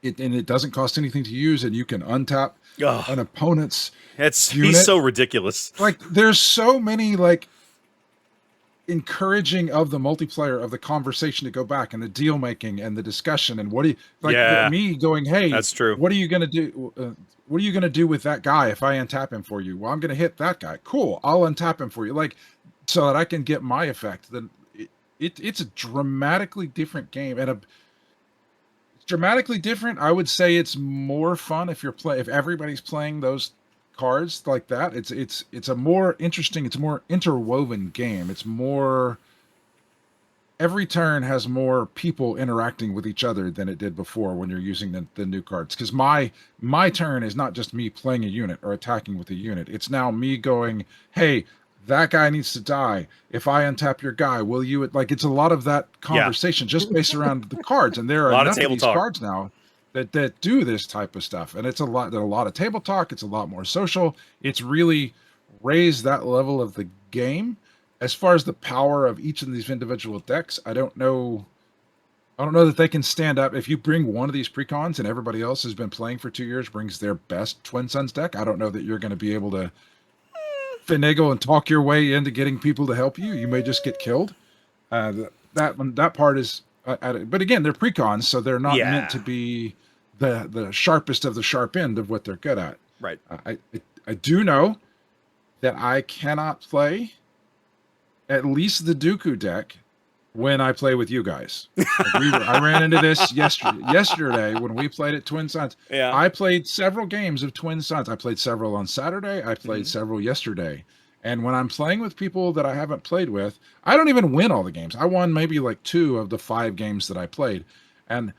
it doesn't cost anything to use, and you can untap an opponent's unit. He's so ridiculous. Like, there's so many encouraging of the multiplayer, of the conversation to go back, and the deal making and the discussion, and what do you me going, hey, that's true. What are you gonna do? What are you gonna do with that guy if I untap him for you? Well, I'm gonna hit that guy. Cool, I'll untap him for you, so that I can get my effect. Then it's a dramatically different game, and dramatically different. I would say it's more fun if everybody's playing those cards like that. It's a more interesting, it's a more interwoven game. It's more, every turn has more people interacting with each other than it did before when you're using the new cards. Because my turn is not just me playing a unit or attacking with a unit. It's now me going, hey, that guy needs to die. If I untap your guy, will you? It's a lot of that conversation just based around the cards. And there are enough of these cards now that do this type of stuff. And it's a lot of table talk. It's a lot more social. It's really raised that level of the game. As far as the power of each of these individual decks, I don't know that they can stand up. If you bring one of these precons and everybody else has been playing for 2 years, brings their best Twin Suns deck, I don't know that you're going to be able to finagle and talk your way into getting people to help you. You may just get killed. That part is, but again, they're precons, so they're not meant to be the sharpest of the sharp end of what they're good at. Right. I do know that I cannot play at least the Dooku deck when I play with you guys. I ran into this yesterday when we played at Twin Suns. Yeah. I played several games of Twin Suns. I played several on Saturday. I played several yesterday. And when I'm playing with people that I haven't played with, I don't even win all the games. I won maybe 2 of the 5 games that I played. And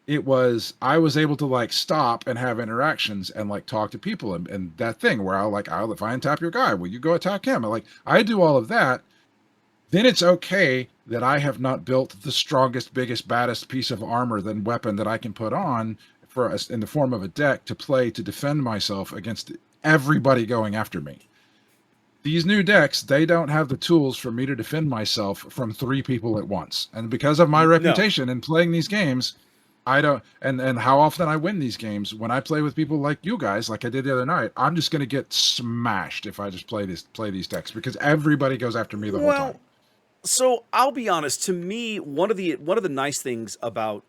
I was able to stop and have interactions and talk to people and that thing where if I untap your guy, will you go attack him? And I do all of that. Then it's okay that I have not built the strongest, biggest, baddest piece of armor and weapon that I can put on for us in the form of a deck to play to defend myself against everybody going after me. These new decks, they don't have the tools for me to defend myself from 3 people at once. And because of my reputation in playing these games, I don't, and how often I win these games, when I play with people like you guys, like I did the other night, I'm just going to get smashed if I just play these decks, because everybody goes after me the whole time. So I'll be honest, to me, one of the nice things about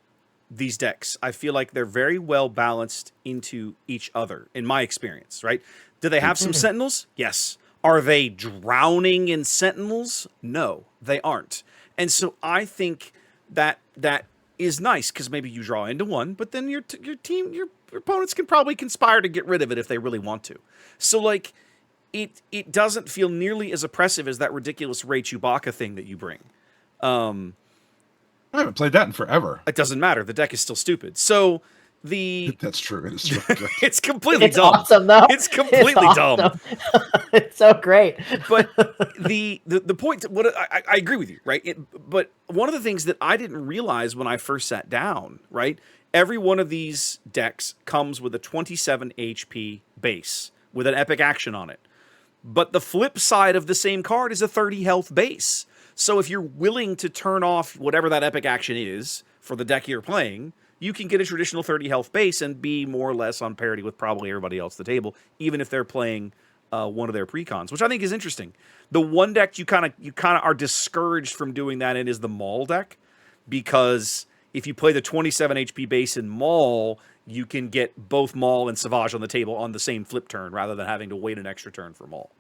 these decks, I feel like they're very well balanced into each other, in my experience, right? Do they have some Sentinels? Yes. Are they drowning in Sentinels? No, they aren't. And so I think that is nice because maybe you draw into one, but then your opponents can probably conspire to get rid of it if they really want to. So like, it doesn't feel nearly as oppressive as that ridiculous Ray Chewbacca thing that you bring. I haven't played that in forever. It doesn't matter. The deck is still stupid. So That's true. It is true. it's completely It's dumb. awesome though. It's completely dumb. It's so great. But the point, I agree with you, right? But one of the things that I didn't realize when I first sat down, right? Every one of these decks comes with a 27 HP base with an epic action on it. But the flip side of the same card is a 30 health base. So if you're willing to turn off whatever that epic action is for the deck you're playing, you can get a traditional 30 health base and be more or less on parity with probably everybody else at the table, even if they're playing one of their precons, which I think is interesting. The one deck you kind of are discouraged from doing that in is the Maul deck, because if you play the 27 HP base in Maul, you can get both Maul and Savage on the table on the same flip turn rather than having to wait an extra turn for Maul.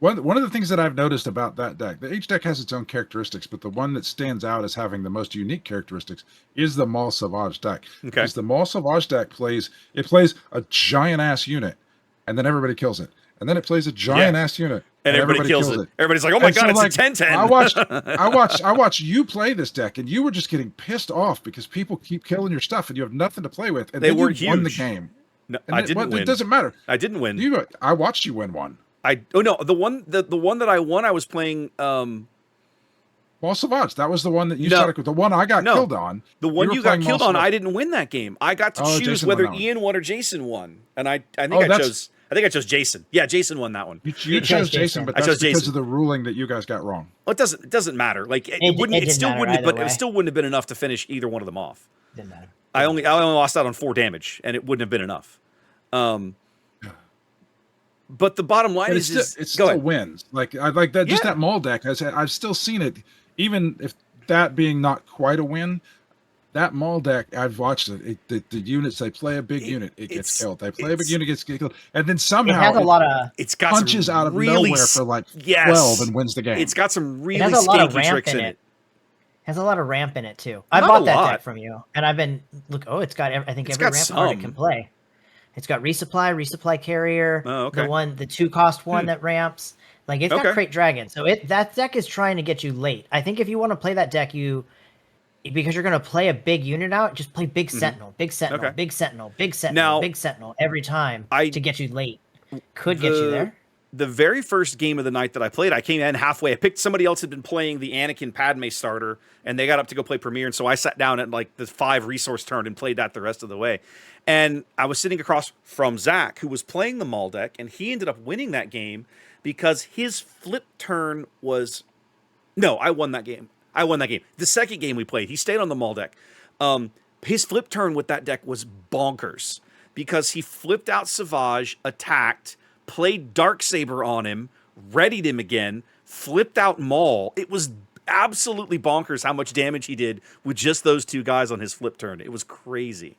One of the things that I've noticed about that deck, that each deck has its own characteristics, but the one that stands out as having the most unique characteristics is the Maul Savage deck. Okay. Because the Maul Savage deck plays a giant ass unit, and then everybody kills it. And then it plays a giant ass unit, And everybody kills it. Everybody's like, oh my God, it's a 10-10. I watched you play this deck, and you were just getting pissed off because people keep killing your stuff, and you have nothing to play with. And They then weren't you won the huge. game. No, And I didn't win. It doesn't matter. I didn't win. I watched you win one. The one that I won, I was playing Maul Savage. That was the one that you No. started with. The one I got killed on. The one were you got playing killed Maul on, I Savage. didn't win that game. I got to choose Jason whether won that one. Ian won or Jason won, and I think Oh, I that's- chose Jason. Yeah, Jason won that one. You chose chose Jason. Jason, but I that's chose because Jason. of the ruling that you guys got wrong. Well, it doesn't matter. Like it It wouldn't. It didn't still matter wouldn't. either But it way. still wouldn't have been enough to finish either one of them off. Didn't matter. I only lost out on 4 damage, and it wouldn't have been enough. But the bottom line But is it go still ahead. wins. Like I like that. Just Yeah. that Maul deck. I've still seen it, even if that being not quite a win. That Maul deck, I've watched it. The units, they play a big unit, it gets it's- killed. They play a big it's- unit, gets killed, and then It somehow has a lot of It's got punches some out of really nowhere for like yes. 12 and wins the game. It's got some it really has a lot of skanky ramp tricks in in it. it. Has a lot of ramp in it too. I Not bought a that lot. deck from you, and I've been it's got I think It's every got ramp card it some. can play. It's got resupply carrier, Oh, okay. the 2-cost one that ramps. Like it's got Okay. Crate Dragon, so that deck is trying to get you late. I think if you want to play that deck, because you're going to play a big unit out, just play Big Sentinel, Big Sentinel, Okay. Big Sentinel, Big Sentinel, Now, Big Sentinel every time I- to get you late. Could get you there. The very first game of the night that I played, I came in halfway. I picked somebody else had been playing the Anakin Padme starter, and they got up to go play Premiere, and so I sat down at like the 5 resource turn and played that the rest of the way. And I was sitting across from Zach, who was playing the Maul deck, and he ended up winning that game because his flip turn was... No, I won that game. The second game we played, he stayed on the Maul deck. His flip turn with that deck was bonkers because he flipped out Savage, attacked, played Darksaber on him, readied him again, flipped out Maul. It was absolutely bonkers how much damage he did with just those 2 guys on his flip turn. It was crazy.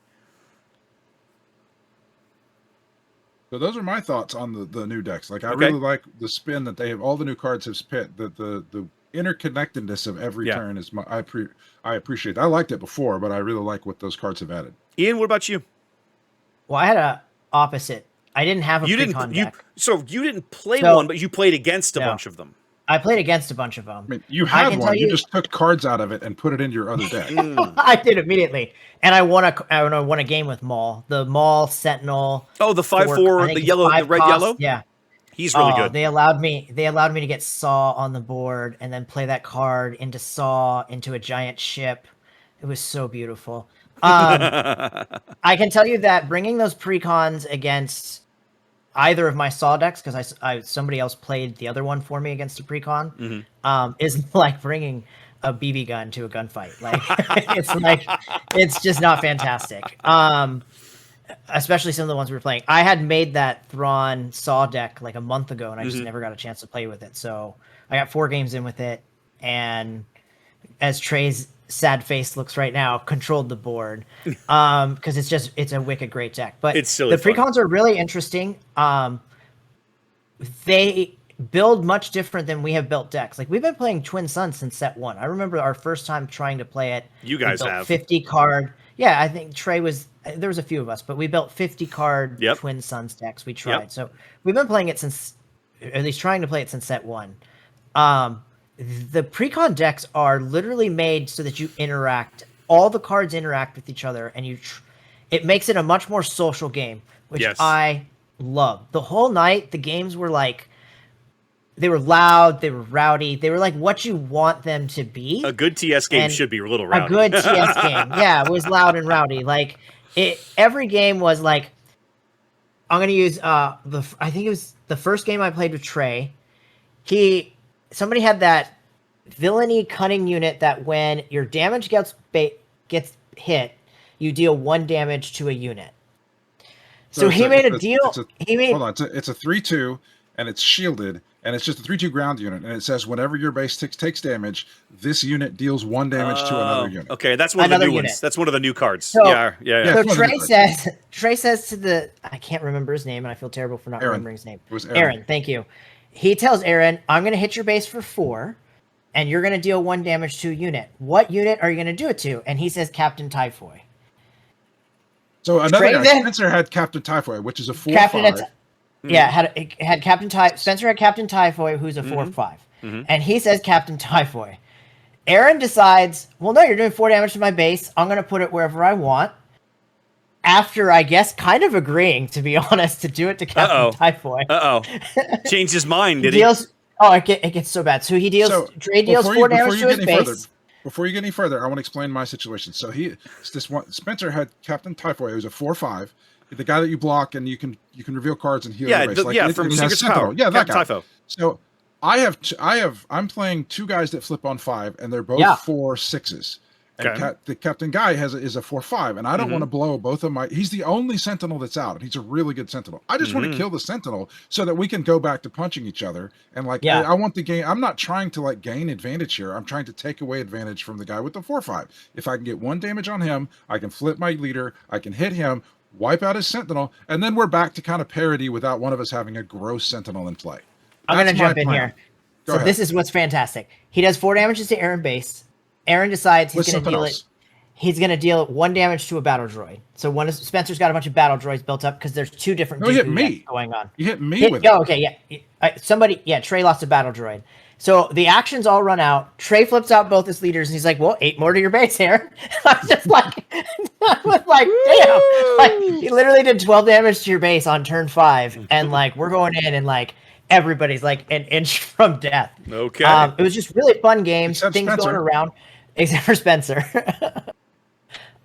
So those are my thoughts on the new decks. Like I Okay. really like the spin that they have. All the new cards have spit. The interconnectedness of every Yeah. turn is I appreciate. I liked it before, but I really like what those cards have added. Ian, what about you? Well, I had a opposite. I didn't have a You precon didn't. deck. So you didn't play So- one, but you played against a No. bunch of them. I played against a bunch of them. I mean, you I had can one. tell You you- just took cards out of it and put it into your other deck. I did immediately, and I won a game with Maul. The Maul Sentinel. Oh, the 5/4, I think the it's yellow, the 5 red cost. yellow. Yeah, He's really good. They allowed me to get Saw on the board and then play that card into Saw into a giant ship. It was so beautiful. I can tell you that bringing those precons against either of my Saw decks, because somebody else played the other one for me against a precon, is like bringing a BB gun to a gunfight. Like it's just not fantastic. Especially some of the ones we were playing. I had made that Thrawn Saw deck like a month ago, and I just never got a chance to play with it. So I got 4 games in with it, and as Trey's sad face looks right now, controlled the board because it's a wicked great deck. But It's silly the fun. precons are really interesting. build much different than we have built decks. Like we've been playing Twin Suns since set 1. I remember our first time trying to play it. You guys we built have 50 card. Yeah, I think Trey was. There was a few of us, but we built 50 card Yep. Twin Suns decks. We tried. Yep. So we've been playing it since, at least trying to play it since set 1. The precon decks are literally made so that you interact. All the cards interact with each other, and it makes it a much more social game, which Yes. I love. The whole night, the games were like. They were loud. They were rowdy. They were like what you want them to be. A good TS game And should be a little rowdy. A good TS game, yeah, it was loud and rowdy. Like every game was like. I'm gonna use I think it was the first game I played with Trey. Somebody had that villainy cunning unit that when your damage gets hit, you deal 1 damage to a unit. So he made a deal. Hold on, it's a 3/2, and it's shielded, and it's just a 3/2 ground unit, and it says whenever your base takes damage, this unit deals 1 damage to another unit. Okay, that's one of the new ones. That's one of the new cards. So, yeah. So Trey says to the, I can't remember his name, and I feel terrible for not remembering his name. It was Aaron. Thank you. He tells Aaron, I'm going to hit your base for 4, and you're going to deal 1 damage to a unit. What unit are you going to do it to? And he says Captain Typhoid. So another guy, Spencer had Captain Typhoid, which is a 4/5. Yeah, had Captain Spencer had Captain Typhoid, who's a 4/5, and he says Captain Typhoid. Aaron decides, well, no, you're doing 4 damage to my base. I'm going to put it wherever I want. After, I guess, kind of agreeing, to be honest, to do it to Captain Typhoid. Changed his mind, did he? Oh, it gets so bad. So he deals. Trey deals 4 damage to his base. Before you get any further, I want to explain my situation. So Spencer had Captain Typhoid, who's a 4/5. The guy that you block and you can reveal cards and heal. Yeah, your base. from Secret Power. Yeah, that guy. Typho. So I'm playing 2 guys that flip on 5, and they're both 4/6s. And the captain guy is a 4/5, and I don't want to blow both of my. He's the only sentinel that's out, and he's a really good sentinel. I just want to kill the sentinel so that we can go back to punching each other. And I want the game. I'm not trying to gain advantage here. I'm trying to take away advantage from the guy with the 4/5. If I can get 1 damage on him, I can flip my leader. I can hit him, wipe out his sentinel, and then we're back to kind of parity without one of us having a gross sentinel in play. I'm going to jump in here. Go ahead. This is what's fantastic. He does 4 damages to Aaron base. Aaron decides he's going to deal it. He's going to deal 1 damage to a battle droid. So Spencer's got a bunch of battle droids built up because there's 2 different going on. You hit me with it. Okay, yeah. Trey lost a battle droid. So the actions all run out. Trey flips out both his leaders, and he's like, well, 8 more to your base, Aaron. I was just like, damn. He literally did 12 damage to your base on turn 5. And we're going in and everybody's an inch from death. Okay. It was just really fun games. Things Spencer. going around. Except for Spencer.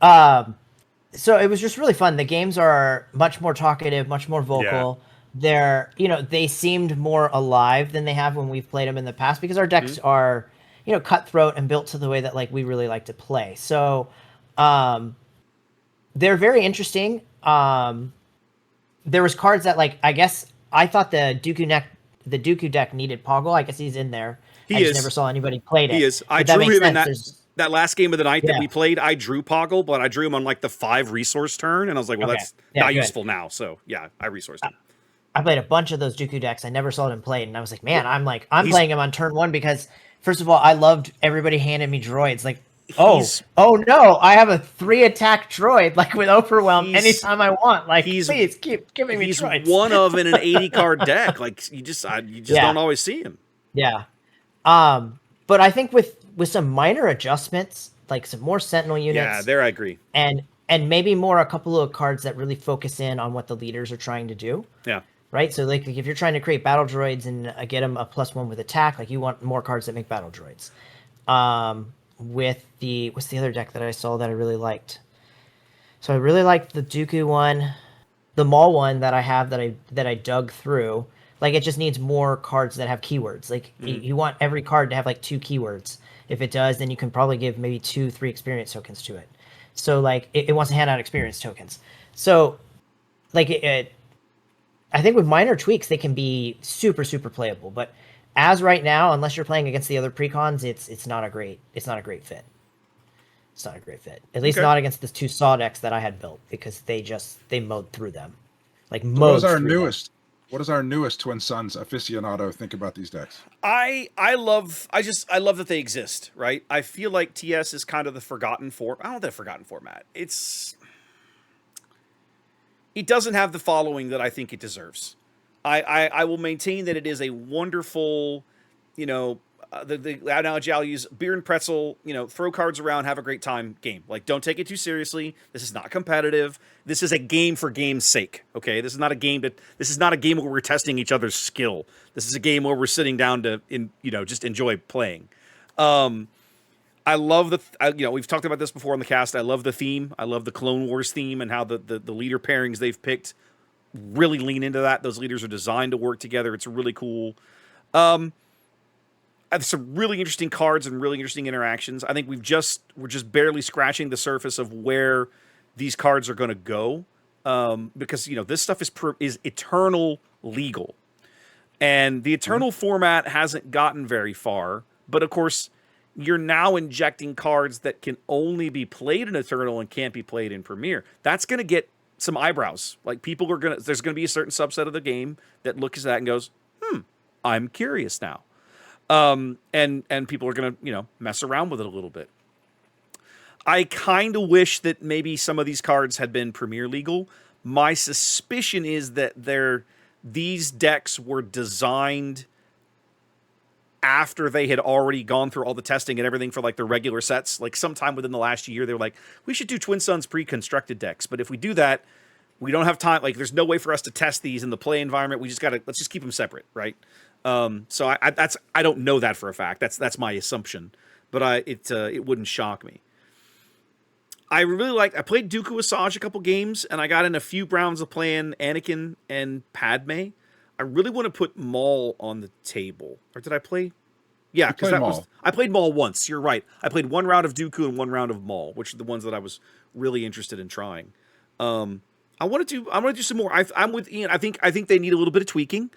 So it was just really fun. The games are much more talkative, much more vocal. Yeah. They seemed more alive than they have when we've played them in the past because our decks are, cutthroat and built to the way that we really like to play. So they're very interesting. There was cards that I guess I thought the Dooku deck needed Poggle. I guess he's in there. I just never saw anybody played it. He is. I drew him in that last game of the night that we played. I drew Poggle, but I drew him on the 5 resource turn, and I was like, well, that's not useful now. So yeah, I resourced him. I played a bunch of those Dooku decks. I never saw them played, and I was like, man, I'm playing him on turn 1 because first of all, I loved everybody handing me droids. Oh no, I have a 3 attack droid with overwhelm anytime I want. Please keep giving me droids. He's one of in an 80 card deck. You just don't always see him. Yeah. But I think with some minor adjustments, some more sentinel units. Yeah, there I agree. And maybe a couple of cards that really focus in on what the leaders are trying to do. Yeah. Right? So if you're trying to create battle droids and get them a +1 with attack, you want more cards that make battle droids. What's the other deck that I saw that I really liked? So I really liked the Dooku one, the Maul one that I have that I dug through. It just needs more cards that have keywords. You want every card to have 2 keywords. If it does, then you can probably give maybe 2-3 experience tokens to it. So it wants to hand out experience tokens. So I think with minor tweaks they can be super super playable. But as right now, unless you're playing against the other precons, it's not a great fit. It's not a great fit. At least not against the 2 Saw decks that I had built because they mowed through them. What was our newest? What does our newest Twin Sons aficionado think about these decks? I love that they exist, right? I feel like TS is kind of the forgotten form. I don't know the forgotten format. It doesn't have the following that I think it deserves. I will maintain that it is a wonderful, you know, the analogy I'll use: beer and pretzel. You know, throw cards around, have a great time game. Like, don't take it too seriously. This is not competitive. This is a game for game's sake. Okay, this is not a game where we're testing each other's skill. This is a game where we're sitting down to just enjoy playing. I love we've talked about this before on the cast. I love the theme. I love the Clone Wars theme and how the leader pairings they've picked really lean into that. Those leaders are designed to work together. It's really cool. I have some really interesting cards and really interesting interactions. I think we're just barely scratching the surface of where these cards are going to go, because this stuff is eternal legal, and the eternal format hasn't gotten very far. But of course, you're now injecting cards that can only be played in Eternal and can't be played in Premier. That's going to get some eyebrows. Like, there's going to be a certain subset of the game that looks at that and goes, I'm curious now. And people are going to, mess around with it a little bit. I kind of wish that maybe some of these cards had been Premier legal. My suspicion is that these decks were designed after they had already gone through all the testing and everything for like the regular sets. Like, sometime within the last year, they were like, we should do Twin Suns pre-constructed decks. But if we do that, we don't have time. Like, there's no way for us to test these in the play environment. Let's just keep them separate, right? So I don't know that for a fact. That's my assumption, but it wouldn't shock me. I played Dooku Asajj a couple games, and I got in a few rounds of playing Anakin and Padme. I really want to put Maul on the table. Or did I play? Yeah, because I played Maul once. You're right. I played one round of Dooku and one round of Maul, which are the ones that I was really interested in trying. I want to do some more. I'm with Ian. I think they need a little bit of tweaking.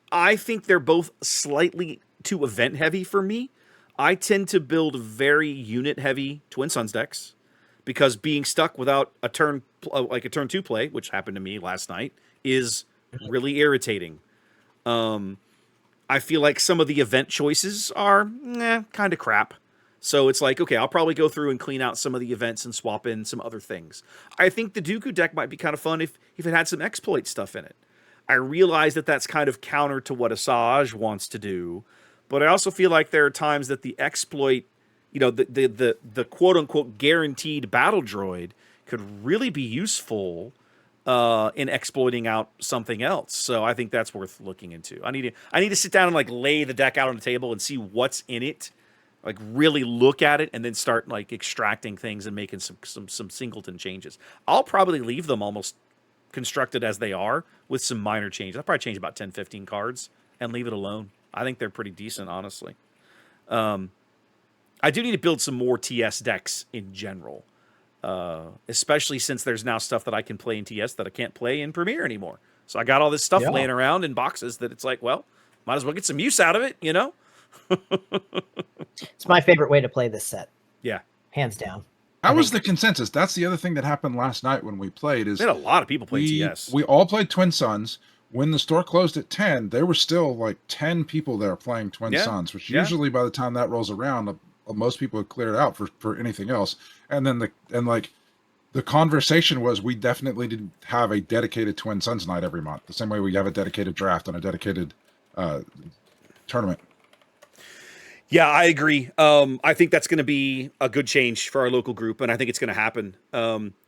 I think they're both slightly too event heavy for me. I tend to build very unit heavy Twin Suns decks, because being stuck without a turn 2 play, which happened to me last night, is really irritating. I feel like some of the event choices are kind of crap. So it's like, okay, I'll probably go through and clean out some of the events and swap in some other things. I think the Dooku deck might be kind of fun if it had some exploit stuff in it. I realize that that's kind of counter to what Asajj wants to do, but I also feel like there are times that the exploit, the quote unquote guaranteed battle droid could really be useful in exploiting out something else. So I think that's worth looking into. I need to sit down and like lay the deck out on the table and see what's in it, like really look at it, and then start like extracting things and making some singleton changes. I'll probably leave them almost constructed as they are with some minor changes. I'll probably change about 10, 15 cards and leave it alone. I think they're pretty decent, honestly. I do need to build some more TS decks in general, especially since there's now stuff that I can play in TS that I can't play in Premiere anymore. So I got all this stuff laying around in boxes that it's like, well, might as well get some use out of it, It's my favorite way to play this set. Yeah. Hands down. That was the consensus. That's the other thing that happened last night when we played. Is we had a lot of people play TS. We all played Twin Suns. When the store closed at 10, there were still like 10 people there playing Twin Suns, which usually by the time that rolls around, most people have cleared out for anything else. And then the conversation was, we definitely didn't have a dedicated Twin Suns night every month, the same way we have a dedicated draft and a dedicated tournament. Yeah, I agree. I think that's going to be a good change for our local group, and I think it's going to happen.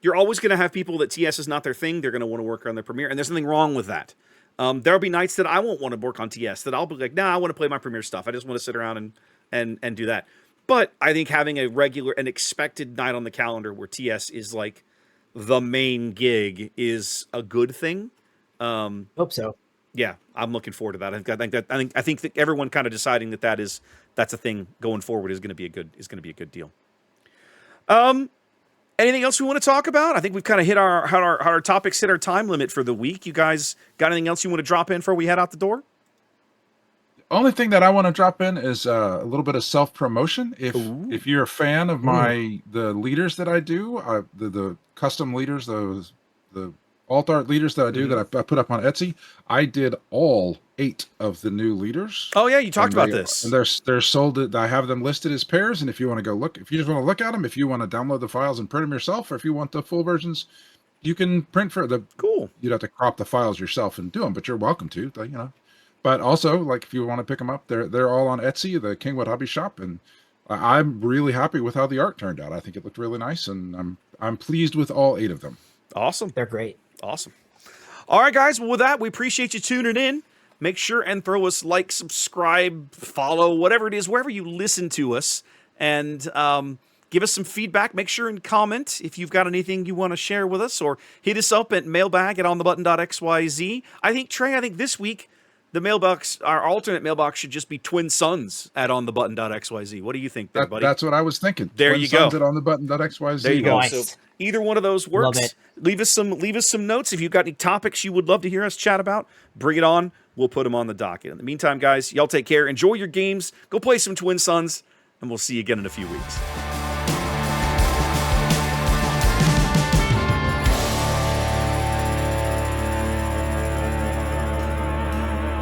You're always going to have people that TS is not their thing. They're going to want to work on their Premiere, and there's nothing wrong with that. There'll be nights that I won't want to work on TS, that I'll be like, I want to play my Premiere stuff. I just want to sit around and do that. But I think having an expected night on the calendar where TS is like the main gig is a good thing. Hope so. Yeah, I'm looking forward to that. I think that everyone kind of deciding that's a thing going forward is going to be a good deal. Anything else we want to talk about? I think we've kind of hit our topics, hit our time limit for the week. You guys got anything else you want to drop in before we head out the door? Only thing that I want to drop in is a little bit of self-promotion. If you're a fan of the leaders that I do, the custom leaders, the alt art leaders that I do that I put up on Etsy. I did all 8 of the new leaders. Oh yeah, you talked about And this. they're sold. I have them listed as pairs, and if you want to go look, if you just want to look at them, if you want to download the files and print them yourself, or if you want the full versions, you can print for the. Cool. You'd have to crop the files yourself and do them, but you're welcome to. You know, but also like if you want to pick them up, they're all on Etsy, the Kingwood Hobby Shop, and I'm really happy with how the art turned out. I think it looked really nice, and I'm pleased with all 8 of them. Awesome. They're great. Awesome. All right, guys. Well, with that, we appreciate you tuning in. Make sure and throw us like, subscribe, follow, whatever it is, wherever you listen to us, and give us some feedback. Make sure and comment if you've got anything you want to share with us, or hit us up at mailbag@onthebutton.xyz. Trey, this week the mailbox, our alternate mailbox, should just be Twin Sons at onthebutton.xyz. What do you think there, buddy? That's what I was thinking. There Twin you Sons go. At onthebutton.xyz. There you go. Nice. So either one of those works. Love it. Leave us some notes. If you've got any topics you would love to hear us chat about, bring it on. We'll put them on the docket. In the meantime, guys, y'all take care. Enjoy your games. Go play some Twin Sons, and we'll see you again in a few weeks.